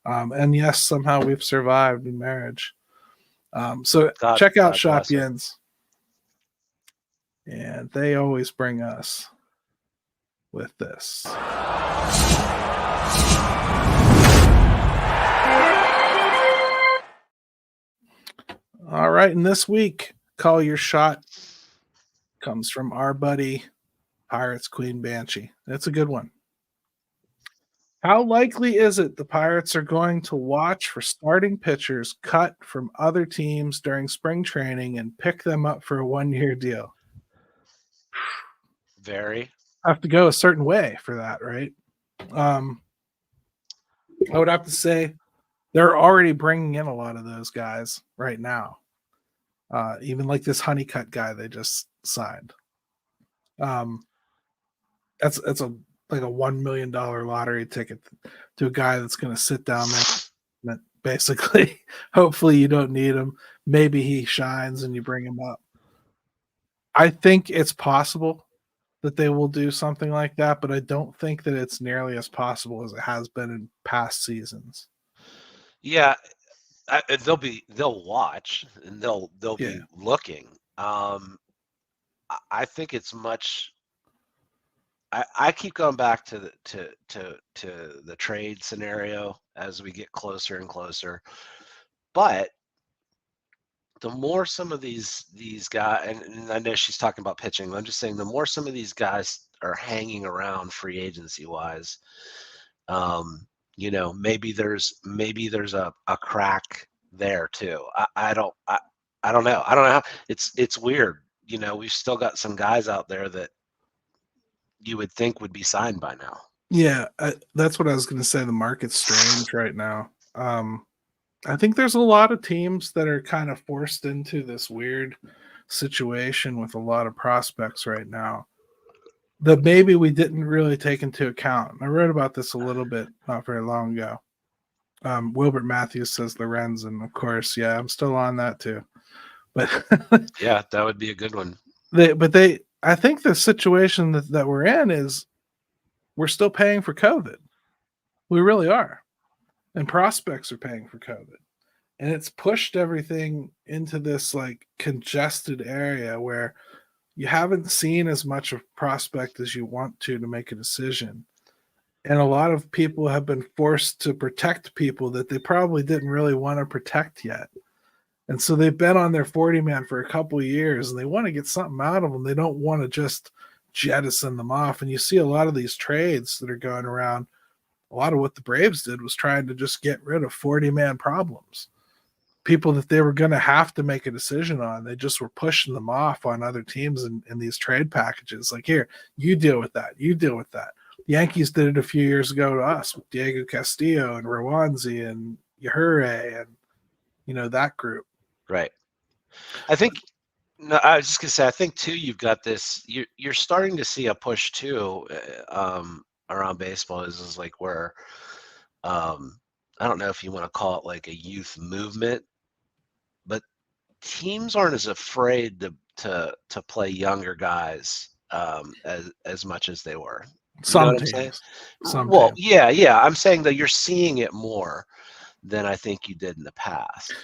And yes, somehow we've survived in marriage. So check out Shop Yins. And they always bring us with this. All right, and this week, Call Your Shot comes from our buddy Pirates Queen Banshee. That's a good one. How likely is it the Pirates are going to watch for starting pitchers cut from other teams during spring training and pick them up for a one-year deal? Very. I have to go a certain way for that, right? I would have to say they're already bringing in a lot of those guys right now. Even like this Honeycutt guy they just signed. That's like a $1 million lottery ticket to a guy that's going to sit down there. Basically, hopefully you don't need him. Maybe he shines and you bring him up. I think it's possible that they will do something like that, but I don't think that it's nearly as possible as it has been in past seasons. Yeah, they'll watch and they'll be looking. I think it's much. I keep going back to the trade scenario as we get closer and closer, but the more some of these guys, and I know she's talking about pitching, I'm just saying the more some of these guys are hanging around free agency wise, maybe there's a crack there too. I don't know. I don't know how it's weird. We've still got some guys out there that you would think would be signed by now. Yeah, that's what I was going to say. The market's strange right now. I think there's a lot of teams that are kind of forced into this weird situation with a lot of prospects right now that maybe we didn't really take into account. I wrote about this a little bit not very long ago. Wilbert Matthews says Lorenz, and of course, yeah, I'm still on that too. But yeah, that would be a good one. I think the situation that we're in is we're still paying for COVID. We really are. And prospects are paying for COVID. And it's pushed everything into this like congested area where you haven't seen as much of prospect as you want to make a decision. And a lot of people have been forced to protect people that they probably didn't really want to protect yet. And so they've been on their 40-man for a couple of years and they want to get something out of them. They don't want to just jettison them off. And you see a lot of these trades that are going around. A lot of what the Braves did was trying to just get rid of 40-man problems. People that they were going to have to make a decision on. They just were pushing them off on other teams in these trade packages. Like, here, you deal with that. You deal with that. The Yankees did it a few years ago to us with Diego Castillo and Rowanzi and Yajure and, that group. Right. I think I was just going to say, I think, too, you've got this. You're starting to see a push, too, around baseball is like where I don't know if you want to call it like a youth movement, but teams aren't as afraid to play younger guys as much as they were. You know Some what I'm saying? teams. Some Well, teams. yeah. I'm saying that you're seeing it more than I think you did in the past.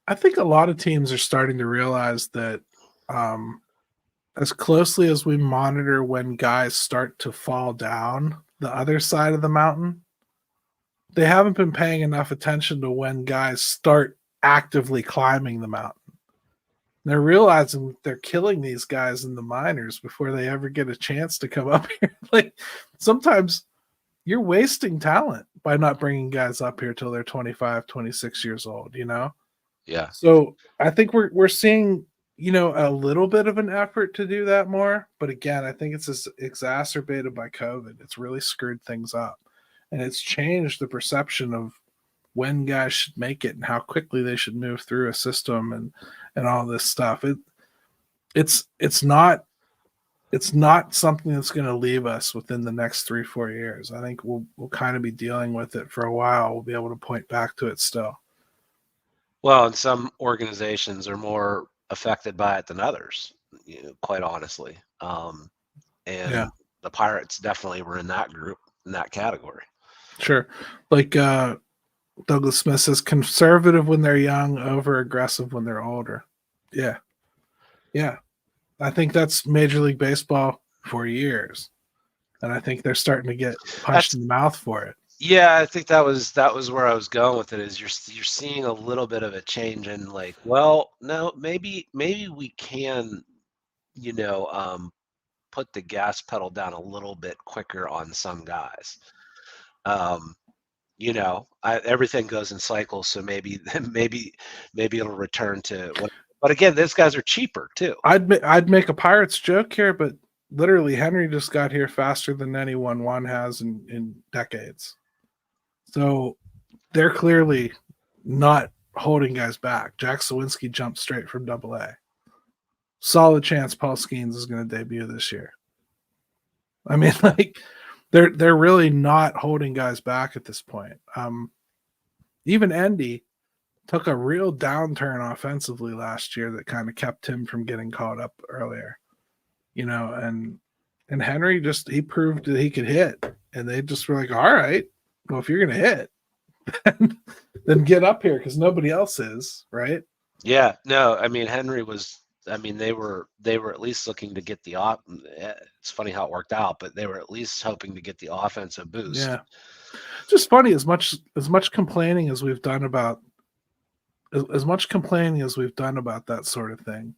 I think a lot of teams are starting to realize that as closely as we monitor when guys start to fall down the other side of the mountain, they haven't been paying enough attention to when guys start actively climbing the mountain. They're realizing they're killing these guys in the minors before they ever get a chance to come up here. Like sometimes you're wasting talent by not bringing guys up here till they're 25, 26 years old, you know? Yeah. So I think we're seeing, you know, a little bit of an effort to do that more. But again, I think it's just exacerbated by COVID. It's really screwed things up. And it's changed the perception of when guys should make it and how quickly they should move through a system and all this stuff. It's not something that's going to leave us within the next 3-4 years. I think we'll kind of be dealing with it for a while. We'll be able to point back to it still. Well, and some organizations are more affected by it than others, you know, quite honestly. And the Pirates definitely were in that group, in that category. Sure. Like Douglas Smith says, conservative when they're young, over aggressive when they're older. Yeah. Yeah. I think that's Major League Baseball for years. And I think they're starting to get punched in the mouth for it. Yeah, I think that was where I was going with it. Is you're seeing a little bit of a change in, like, well, no, maybe we can, you know, put the gas pedal down a little bit quicker on some guys. You know, everything goes in cycles, so maybe it'll return to what. But again, those guys are cheaper too. I'd make a Pirates joke here, but literally Henry just got here faster than anyone one has in decades. So they're clearly not holding guys back. Jack Sawinski jumped straight from AA. Solid chance Paul Skeens is going to debut this year. I mean, like they're really not holding guys back at this point. Even Endy took a real downturn offensively last year that kind of kept him from getting caught up earlier. You know, and Henry he proved that he could hit, and they just were like, all right, well, if you're going to hit, then get up here because nobody else is, right? Yeah, no, I mean Henry was. I mean they were at least looking to get the It's funny how it worked out, but they were at least hoping to get the offensive boost. Yeah, just funny as much complaining as we've done about that sort of thing.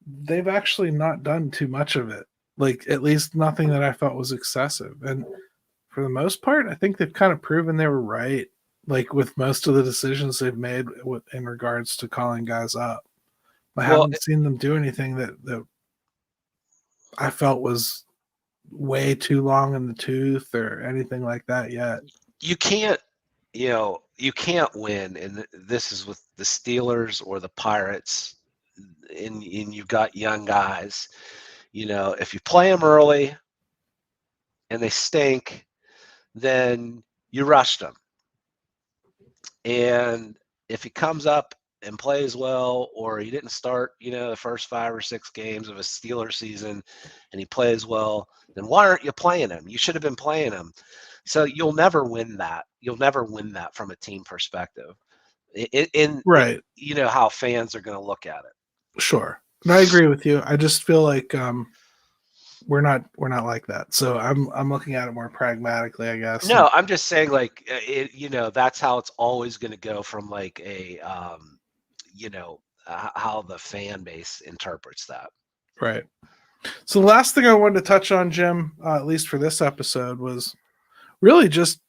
They've actually not done too much of it. Like at least nothing that I felt was excessive, and for the most part, I think they've kind of proven they were right, like with most of the decisions they've made in regards to calling guys up. I haven't seen them do anything that I felt was way too long in the tooth or anything like that yet. You can't win, and this is with the Steelers or the Pirates, and you've got young guys. You know, if you play them early and they stink, then you rushed him. And if he comes up and plays well, or he didn't start, you know, the first 5 or 6 games of a Steeler season and he plays well, then why aren't you playing him? You should have been playing him. So you'll never win that. You'll never win that from a team perspective. Right. You know how fans are going to look at it. Sure. And I agree with you. I just feel like we're not like that. So I'm looking at it more pragmatically, I guess. No, I'm just saying, like, you know, that's how it's always going to go from like a, you know, how the fan base interprets that. Right. So the last thing I wanted to touch on, Jim, at least for this episode, was really just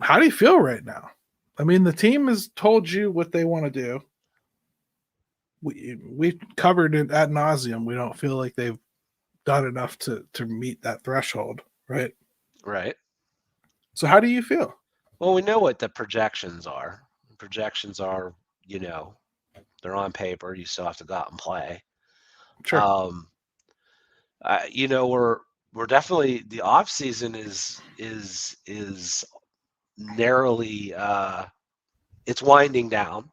how do you feel right now? I mean, the team has told you what they want to do. We covered it ad nauseum. We don't feel like they've done enough to meet that threshold, right? Right. So how do you feel? Well, we know what the projections are. Projections are, you know, they're on paper. You still have to go out and play. Sure. You know, we're definitely, the off season is narrowly it's winding down,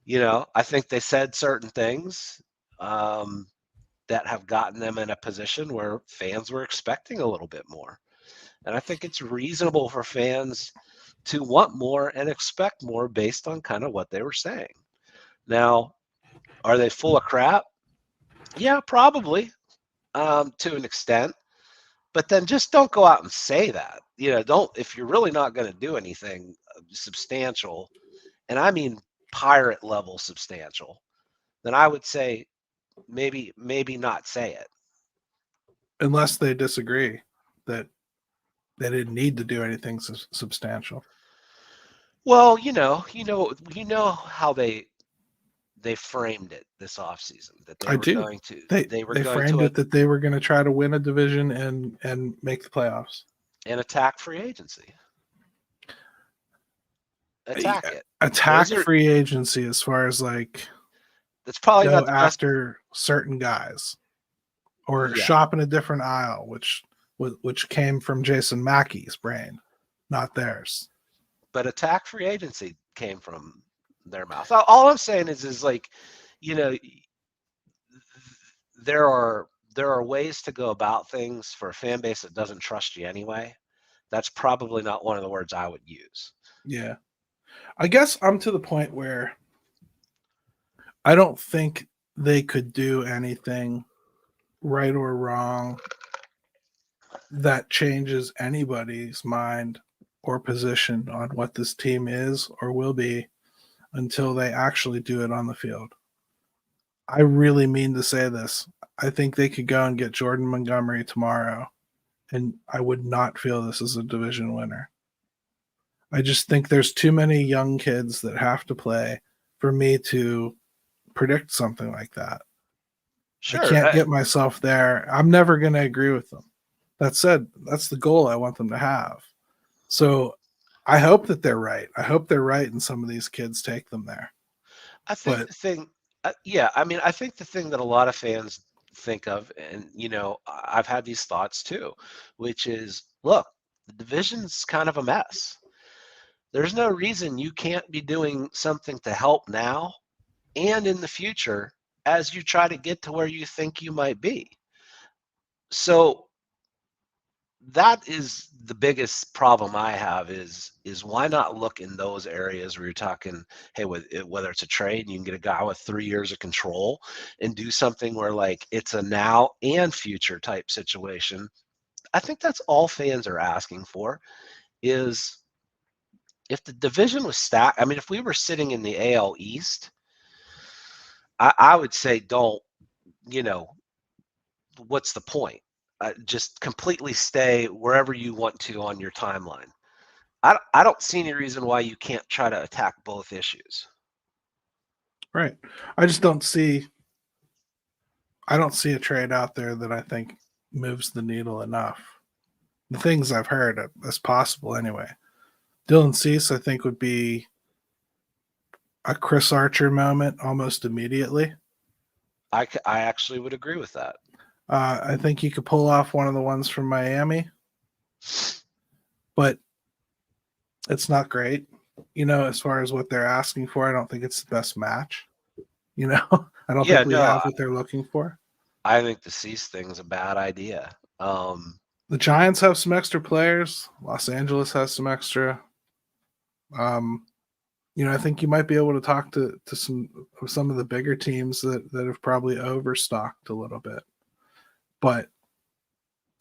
I think they said certain things that have gotten them in a position where fans were expecting a little bit more. And I think it's reasonable for fans to want more and expect more based on kind of what they were saying. Now, are they full of crap? Yeah, probably to an extent. But then just don't go out and say that. If you're really not going to do anything substantial, and I mean pirate level substantial, then I would say maybe not say it. Unless they disagree that they didn't need to do anything substantial. Well, you know how they framed it this offseason, that I do. They framed it that they were going to try to win a division and make the playoffs and attack free agency. Attack it. Attack free agency as far as like that's probably not the after certain guys or shop in a different aisle, which came from Jason Mackey's brain, not theirs. But attack free agency came from their mouth. All I'm saying is like, there are ways to go about things for a fan base that doesn't trust you anyway. That's probably not one of the words I would use. Yeah. I guess I'm to the point where I don't think they could do anything right or wrong that changes anybody's mind or position on what this team is or will be until they actually do it on the field. I really mean to say this. I think they could go and get Jordan Montgomery tomorrow, and I would not feel this is a division winner. I just think there's too many young kids that have to play for me to predict something like that. Sure, I can't get myself there. I'm never going to agree with them. That said, that's the goal I want them to have. So I hope that they're right. I hope they're right and some of these kids take them there. I think the thing, I think the thing that a lot of fans think of, and, I've had these thoughts too, which is, look, the division's kind of a mess. There's no reason you can't be doing something to help now and in the future as you try to get to where you think you might be. So that is the biggest problem I have is why not look in those areas where you're talking, hey, whether it's a trade and you can get a guy with 3 years of control and do something where like it's a now and future type situation. I think that's all fans are asking for is if the division was stacked. I mean, if we were sitting in the AL East, I would say don't, what's the point? Just completely stay wherever you want to on your timeline. I don't see any reason why you can't try to attack both issues. Right. I don't see a trade out there that I think moves the needle enough. The things I've heard as possible anyway. Dylan Cease, I think, would be a Chris Archer moment almost immediately. I actually would agree with that. I think you could pull off one of the ones from Miami, but it's not great. As far as what they're asking for, I don't think it's the best match. I don't think we have what they're looking for. I think the Cease thing's a bad idea. The Giants have some extra players. Los Angeles has some extra. I think you might be able to talk to some of the bigger teams that have probably overstocked a little bit. But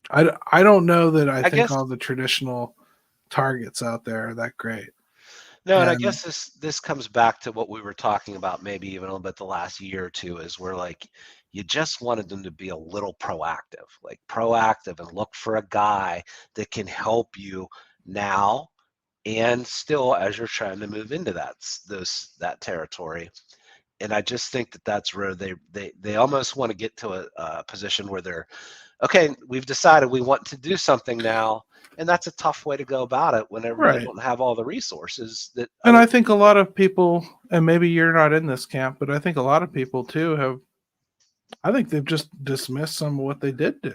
I don't know that I think all the traditional targets out there are that great. No, and I guess this comes back to what we were talking about maybe even a little bit the last year or two is where like you just wanted them to be a little proactive and look for a guy that can help you now and still as you're trying to move into that territory. And I just think that's where they almost want to get to a position where they're, okay, we've decided we want to do something now. And that's a tough way to go about it whenever they don't have all the resources. And I think a lot of people, and maybe you're not in this camp, but I think a lot of people too I think they've just dismissed some of what they did do.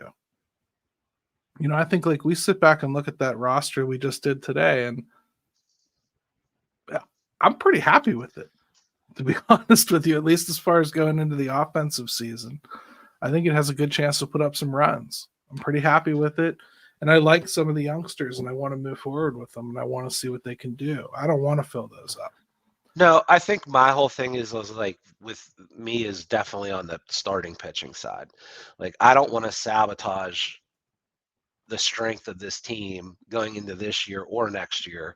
I think like we sit back and look at that roster we just did today, and I'm pretty happy with it. to be honest with you, at least as far as going into the offensive season. I think it has a good chance to put up some runs. I'm pretty happy with it. And I like some of the youngsters, and I want to move forward with them, and I want to see what they can do. I don't want to fill those up. No, I think my whole thing is like with me is definitely on the starting pitching side. Like, I don't want to sabotage the strength of this team going into this year or next year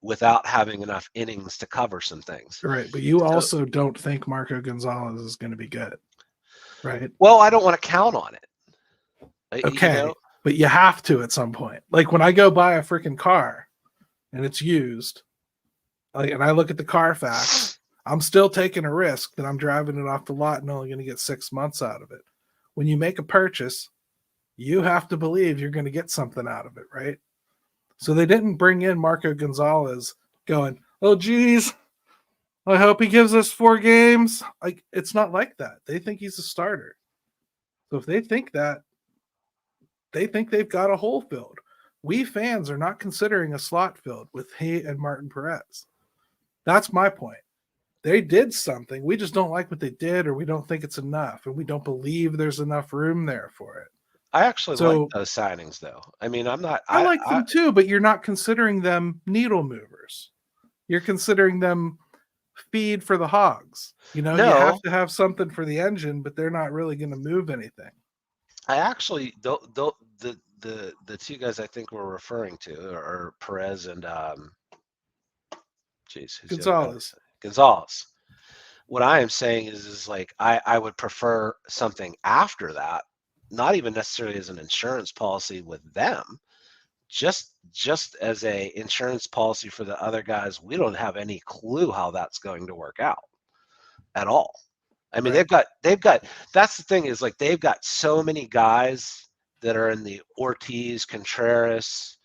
without having enough innings to cover some things. Right, but you also don't think Marco Gonzalez is going to be good, right? Well, I don't want to count on it. Okay, you know? but you have to at some point. Like when I go buy a freaking car and it's used, and I look at the Carfax, I'm still taking a risk that I'm driving it off the lot and only going to get 6 months out of it. When you make a purchase, you have to believe you're going to get something out of it, right? So they didn't bring in Marco Gonzalez going, oh, geez, I hope he gives us 4 games. Like, it's not like that. They think he's a starter. So if they think that, they think they've got a hole filled. We fans are not considering a slot filled with he and Martin Perez. That's my point. They did something. We just don't like what they did, or we don't think it's enough, and we don't believe there's enough room there for it. I actually like those signings, though. I mean, I'm not. I like them too, but you're not considering them needle movers. You're considering them feed for the hogs. You know, you have to have something for the engine, but they're not really going to move anything. I actually, the 2 guys I think we're referring to are Perez and Gonzalez. What I am saying is like I would prefer something after that, not even necessarily as an insurance policy with them, just as a insurance policy for the other guys. We don't have any clue how that's going to work out at all. I mean, right. they've got, that's the thing is like, they've got so many guys that are in the Ortiz, Contreras,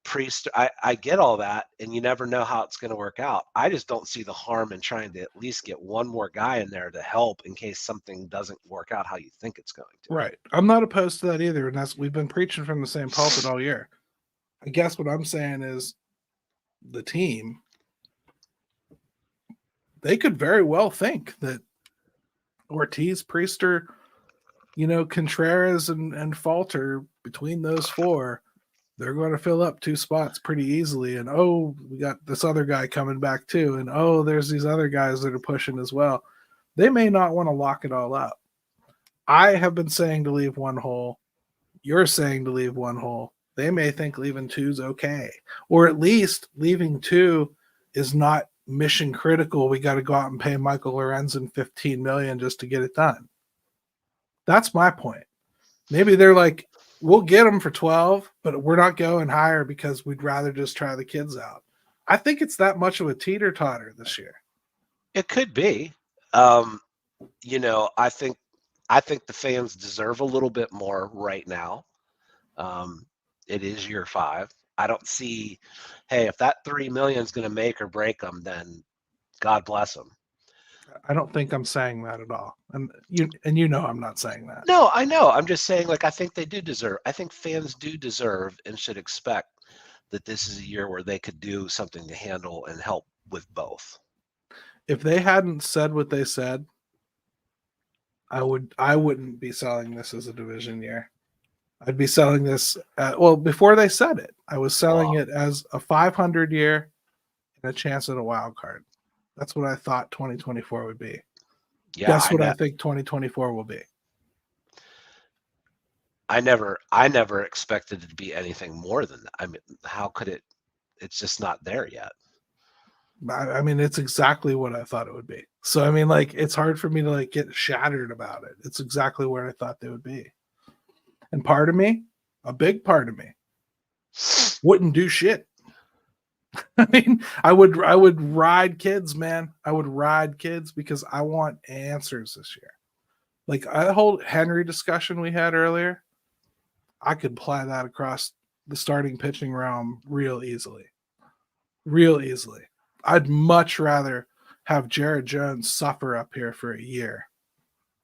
Priest. I get all that, and you never know how it's going to work out. I just don't see the harm in trying to at least get one more guy in there to help in case something doesn't work out how you think it's going to. Right. I'm not opposed to that either, and we've been preaching from the same pulpit all year. I guess what I'm saying is the team, they could very well think that Ortiz, Priester, Contreras and Falter, between those 4, they're going to fill up 2 spots pretty easily. And, we got this other guy coming back too. And, there's these other guys that are pushing as well. They may not want to lock it all up. I have been saying to leave 1 hole. You're saying to leave 1 hole. They may think leaving 2 is okay. Or at least leaving 2 is not mission critical. We got to go out and pay Michael Lorenzen $15 million just to get it done. That's my point. Maybe they're like, we'll get them for 12, but we're not going higher because we'd rather just try the kids out. I think it's that much of a teeter-totter this year. It could be. I think the fans deserve a little bit more right now. It is year 5. I don't see, hey, if that $3 million is going to make or break them, then God bless them. I don't think I'm saying that at all. And I'm not saying that. No, I know. I'm just saying, like, I think they do deserve. I think fans do deserve and should expect that this is a year where they could do something to handle and help with both. If they hadn't said what they said, I wouldn't be selling this as a division year. I'd be selling this before they said it, I was selling it as a 500 year and a chance at a wild card. That's what I thought 2024 would be. Yeah, that's what I think 2024 will be. I never expected it to be anything more than that. I mean, how could it? It's just not there yet. I mean, it's exactly what I thought it would be. So, I mean, like, it's hard for me to get shattered about it. It's exactly where I thought they would be. And part of me, a big part of me, wouldn't do shit. I mean, I would ride kids, man. I would ride kids because I want answers this year. Like the whole Henry discussion we had earlier, I could apply that across the starting pitching realm real easily. Real easily. I'd much rather have Jared Jones suffer up here for a year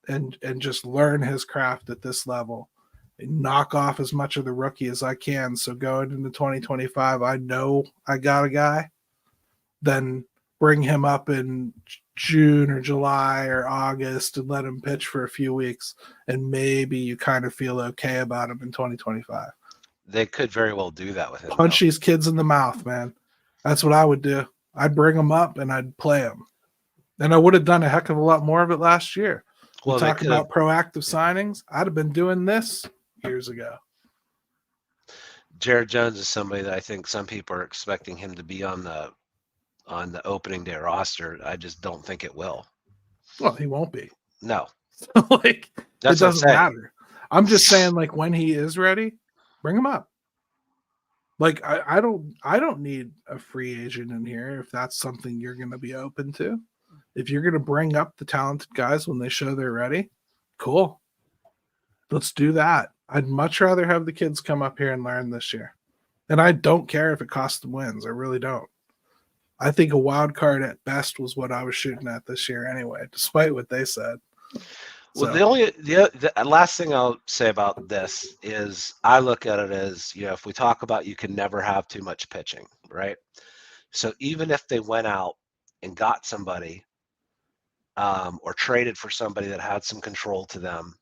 and just learn his craft at this level and knock off as much of the rookie as I can. So going into 2025, I know I got a guy, then bring him up and June or July or August and let him pitch for a few weeks, and maybe you kind of feel okay about him in 2025. They could very well do that with him. Punch these kids in the mouth, man. That's what I would do. I'd bring them up and I'd play them. And I would have done a heck of a lot more of it last year. Well, we talk about proactive signings. I'd have been doing this years ago. Jared Jones is somebody that I think some people are expecting him to be on the opening day roster. I just don't think it will. Well, he won't be. No. Like, That's it doesn't matter. I'm just saying, like, when he is ready, bring him up. Like, I don't need a free agent in here if that's something you're going to be open to. If you're going to bring up the talented guys when they show they're ready, cool. Let's do that. I'd much rather have the kids come up here and learn this year. And I don't care if it costs them wins. I really don't. I think a wild card at best was what I was shooting at this year anyway, despite what they said. Well, the last thing I'll say about this is I look at it as, if we talk about you can never have too much pitching, right? So even if they went out and got somebody or traded for somebody that had some control to them,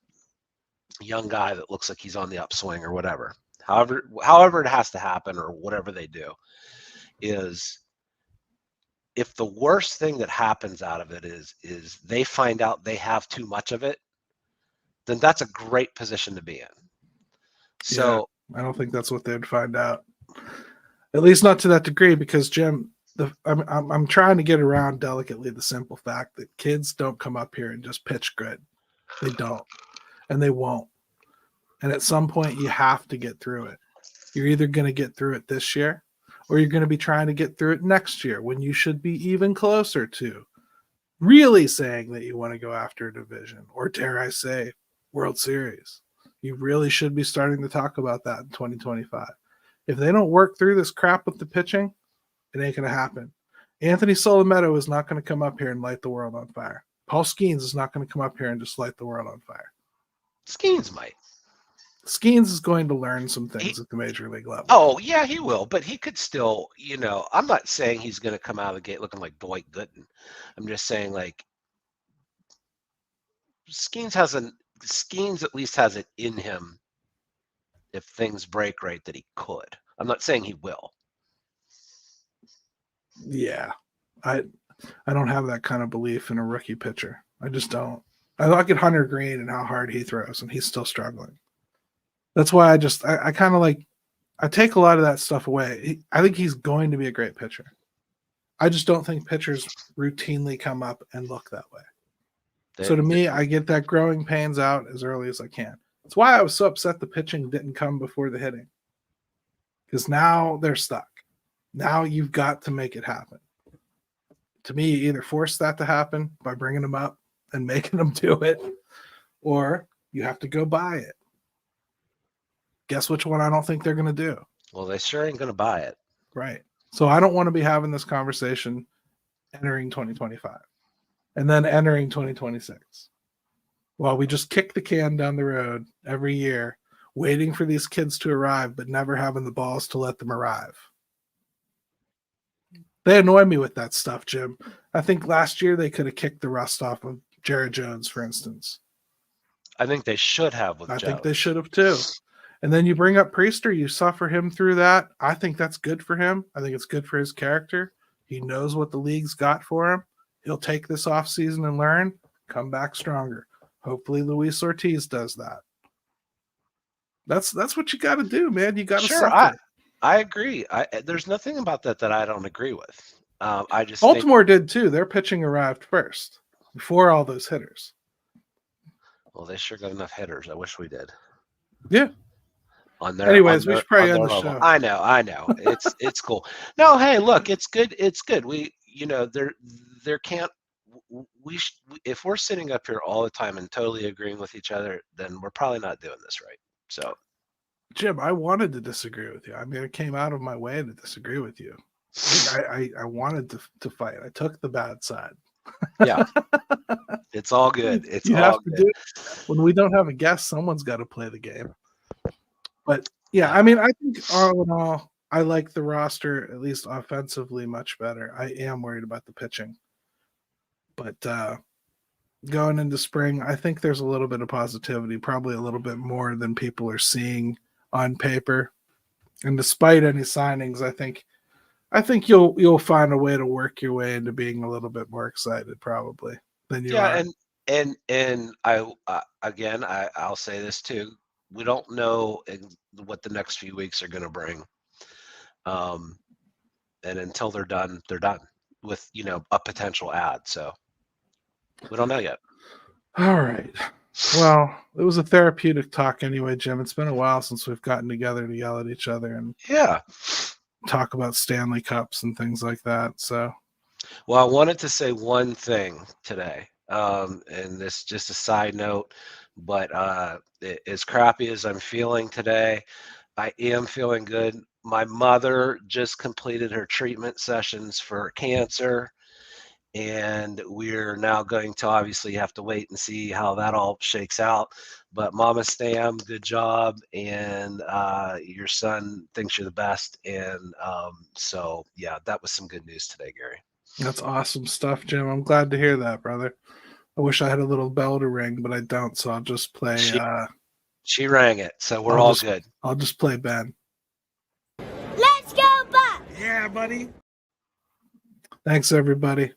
a young guy that looks like he's on the upswing or whatever, however it has to happen or whatever they do, is if the worst thing that happens out of it is they find out they have too much of it, then that's a great position to be in. So yeah, I don't think that's what they'd find out. At least not to that degree, because Jim, I'm trying to get around delicately the simple fact that kids don't come up here and just pitch good. They don't, and they won't. And at some point, you have to get through it. You're either going to get through it this year, or you're going to be trying to get through it next year when you should be even closer to really saying that you want to go after a division, or dare I say, World Series. You really should be starting to talk about that in 2025. If they don't work through this crap with the pitching, it ain't going to happen. Anthony Solometo is not going to come up here and light the world on fire. Paul Skeens is not going to come up here and just light the world on fire. Skeens might. Skeens is going to learn some things at the major league level. Oh, yeah, he will. But he could still, I'm not saying he's going to come out of the gate looking like Dwight Gooden. I'm just saying, like, Skeens at least has it in him if things break right that he could. I'm not saying he will. Yeah. I don't have that kind of belief in a rookie pitcher. I just don't. I look at Hunter Green and how hard he throws, and he's still struggling. That's why I kind of like, I take a lot of that stuff away. I think he's going to be a great pitcher. I just don't think pitchers routinely come up and look that way. So to me, I get that growing pains out as early as I can. That's why I was so upset the pitching didn't come before the hitting. Because now they're stuck. Now you've got to make it happen. To me, you either force that to happen by bringing them up and making them do it, or you have to go buy it. Guess which one I don't think they're going to do? Well, they sure ain't going to buy it. Right. So I don't want to be having this conversation entering 2025 and then entering 2026. Well, we just kick the can down the road every year, waiting for these kids to arrive, but never having the balls to let them arrive. They annoy me with that stuff, Jim. I think last year they could have kicked the rust off of Jared Jones, for instance. I think they should have with Jones. I think they should have too. And then you bring up Priester, you suffer him through that. I think that's good for him. I think it's good for his character. He knows what the league's got for him. He'll take this offseason and learn, come back stronger. Hopefully Luis Ortiz does that. That's what you got to do, man. You got to suffer. I agree. There's nothing about that I don't agree with. I just Baltimore did too. Their pitching arrived first before all those hitters. Well, they sure got enough hitters. I wish we did. Yeah. Anyways, we should probably end the show. I know. It's cool. No, hey, look, it's good. It's good. There can't. If we're sitting up here all the time and totally agreeing with each other, then we're probably not doing this right. So, Jim, I wanted to disagree with you. I mean, I came out of my way to disagree with you. I wanted to fight. I took the bad side. Yeah, it's all good. It's all good. When we don't have a guest, someone's got to play the game. But yeah, I mean, I think all in all, I like the roster, at least offensively, much better. I am worried about the pitching. But going into spring, I think there's a little bit of positivity, probably a little bit more than people are seeing on paper. And despite any signings, I think you'll find a way to work your way into being a little bit more excited, probably, than you are. And I'll say this too. We don't know what the next few weeks are going to bring. And until they're done with, a potential ad. So we don't know yet. All right. Well, it was a therapeutic talk anyway, Jim. It's been a while since we've gotten together to yell at each other and talk about Stanley Cups and things like that. So, well, I wanted to say one thing today, and this just a side note, but as crappy as I'm feeling today, I am feeling good. My mother just completed her treatment sessions for cancer, and we're now going to obviously have to wait and see how that all shakes out. But Mama Stam, good job, and your son thinks you're the best. And so, yeah, that was some good news today, Gary. That's awesome stuff, Jim. I'm glad to hear that, brother. I wish I had a little bell to ring, but I don't, so I'll just play. She rang it, so we're all good. I'll just play Ben. Let's go, Bucks! Yeah, buddy. Thanks, everybody.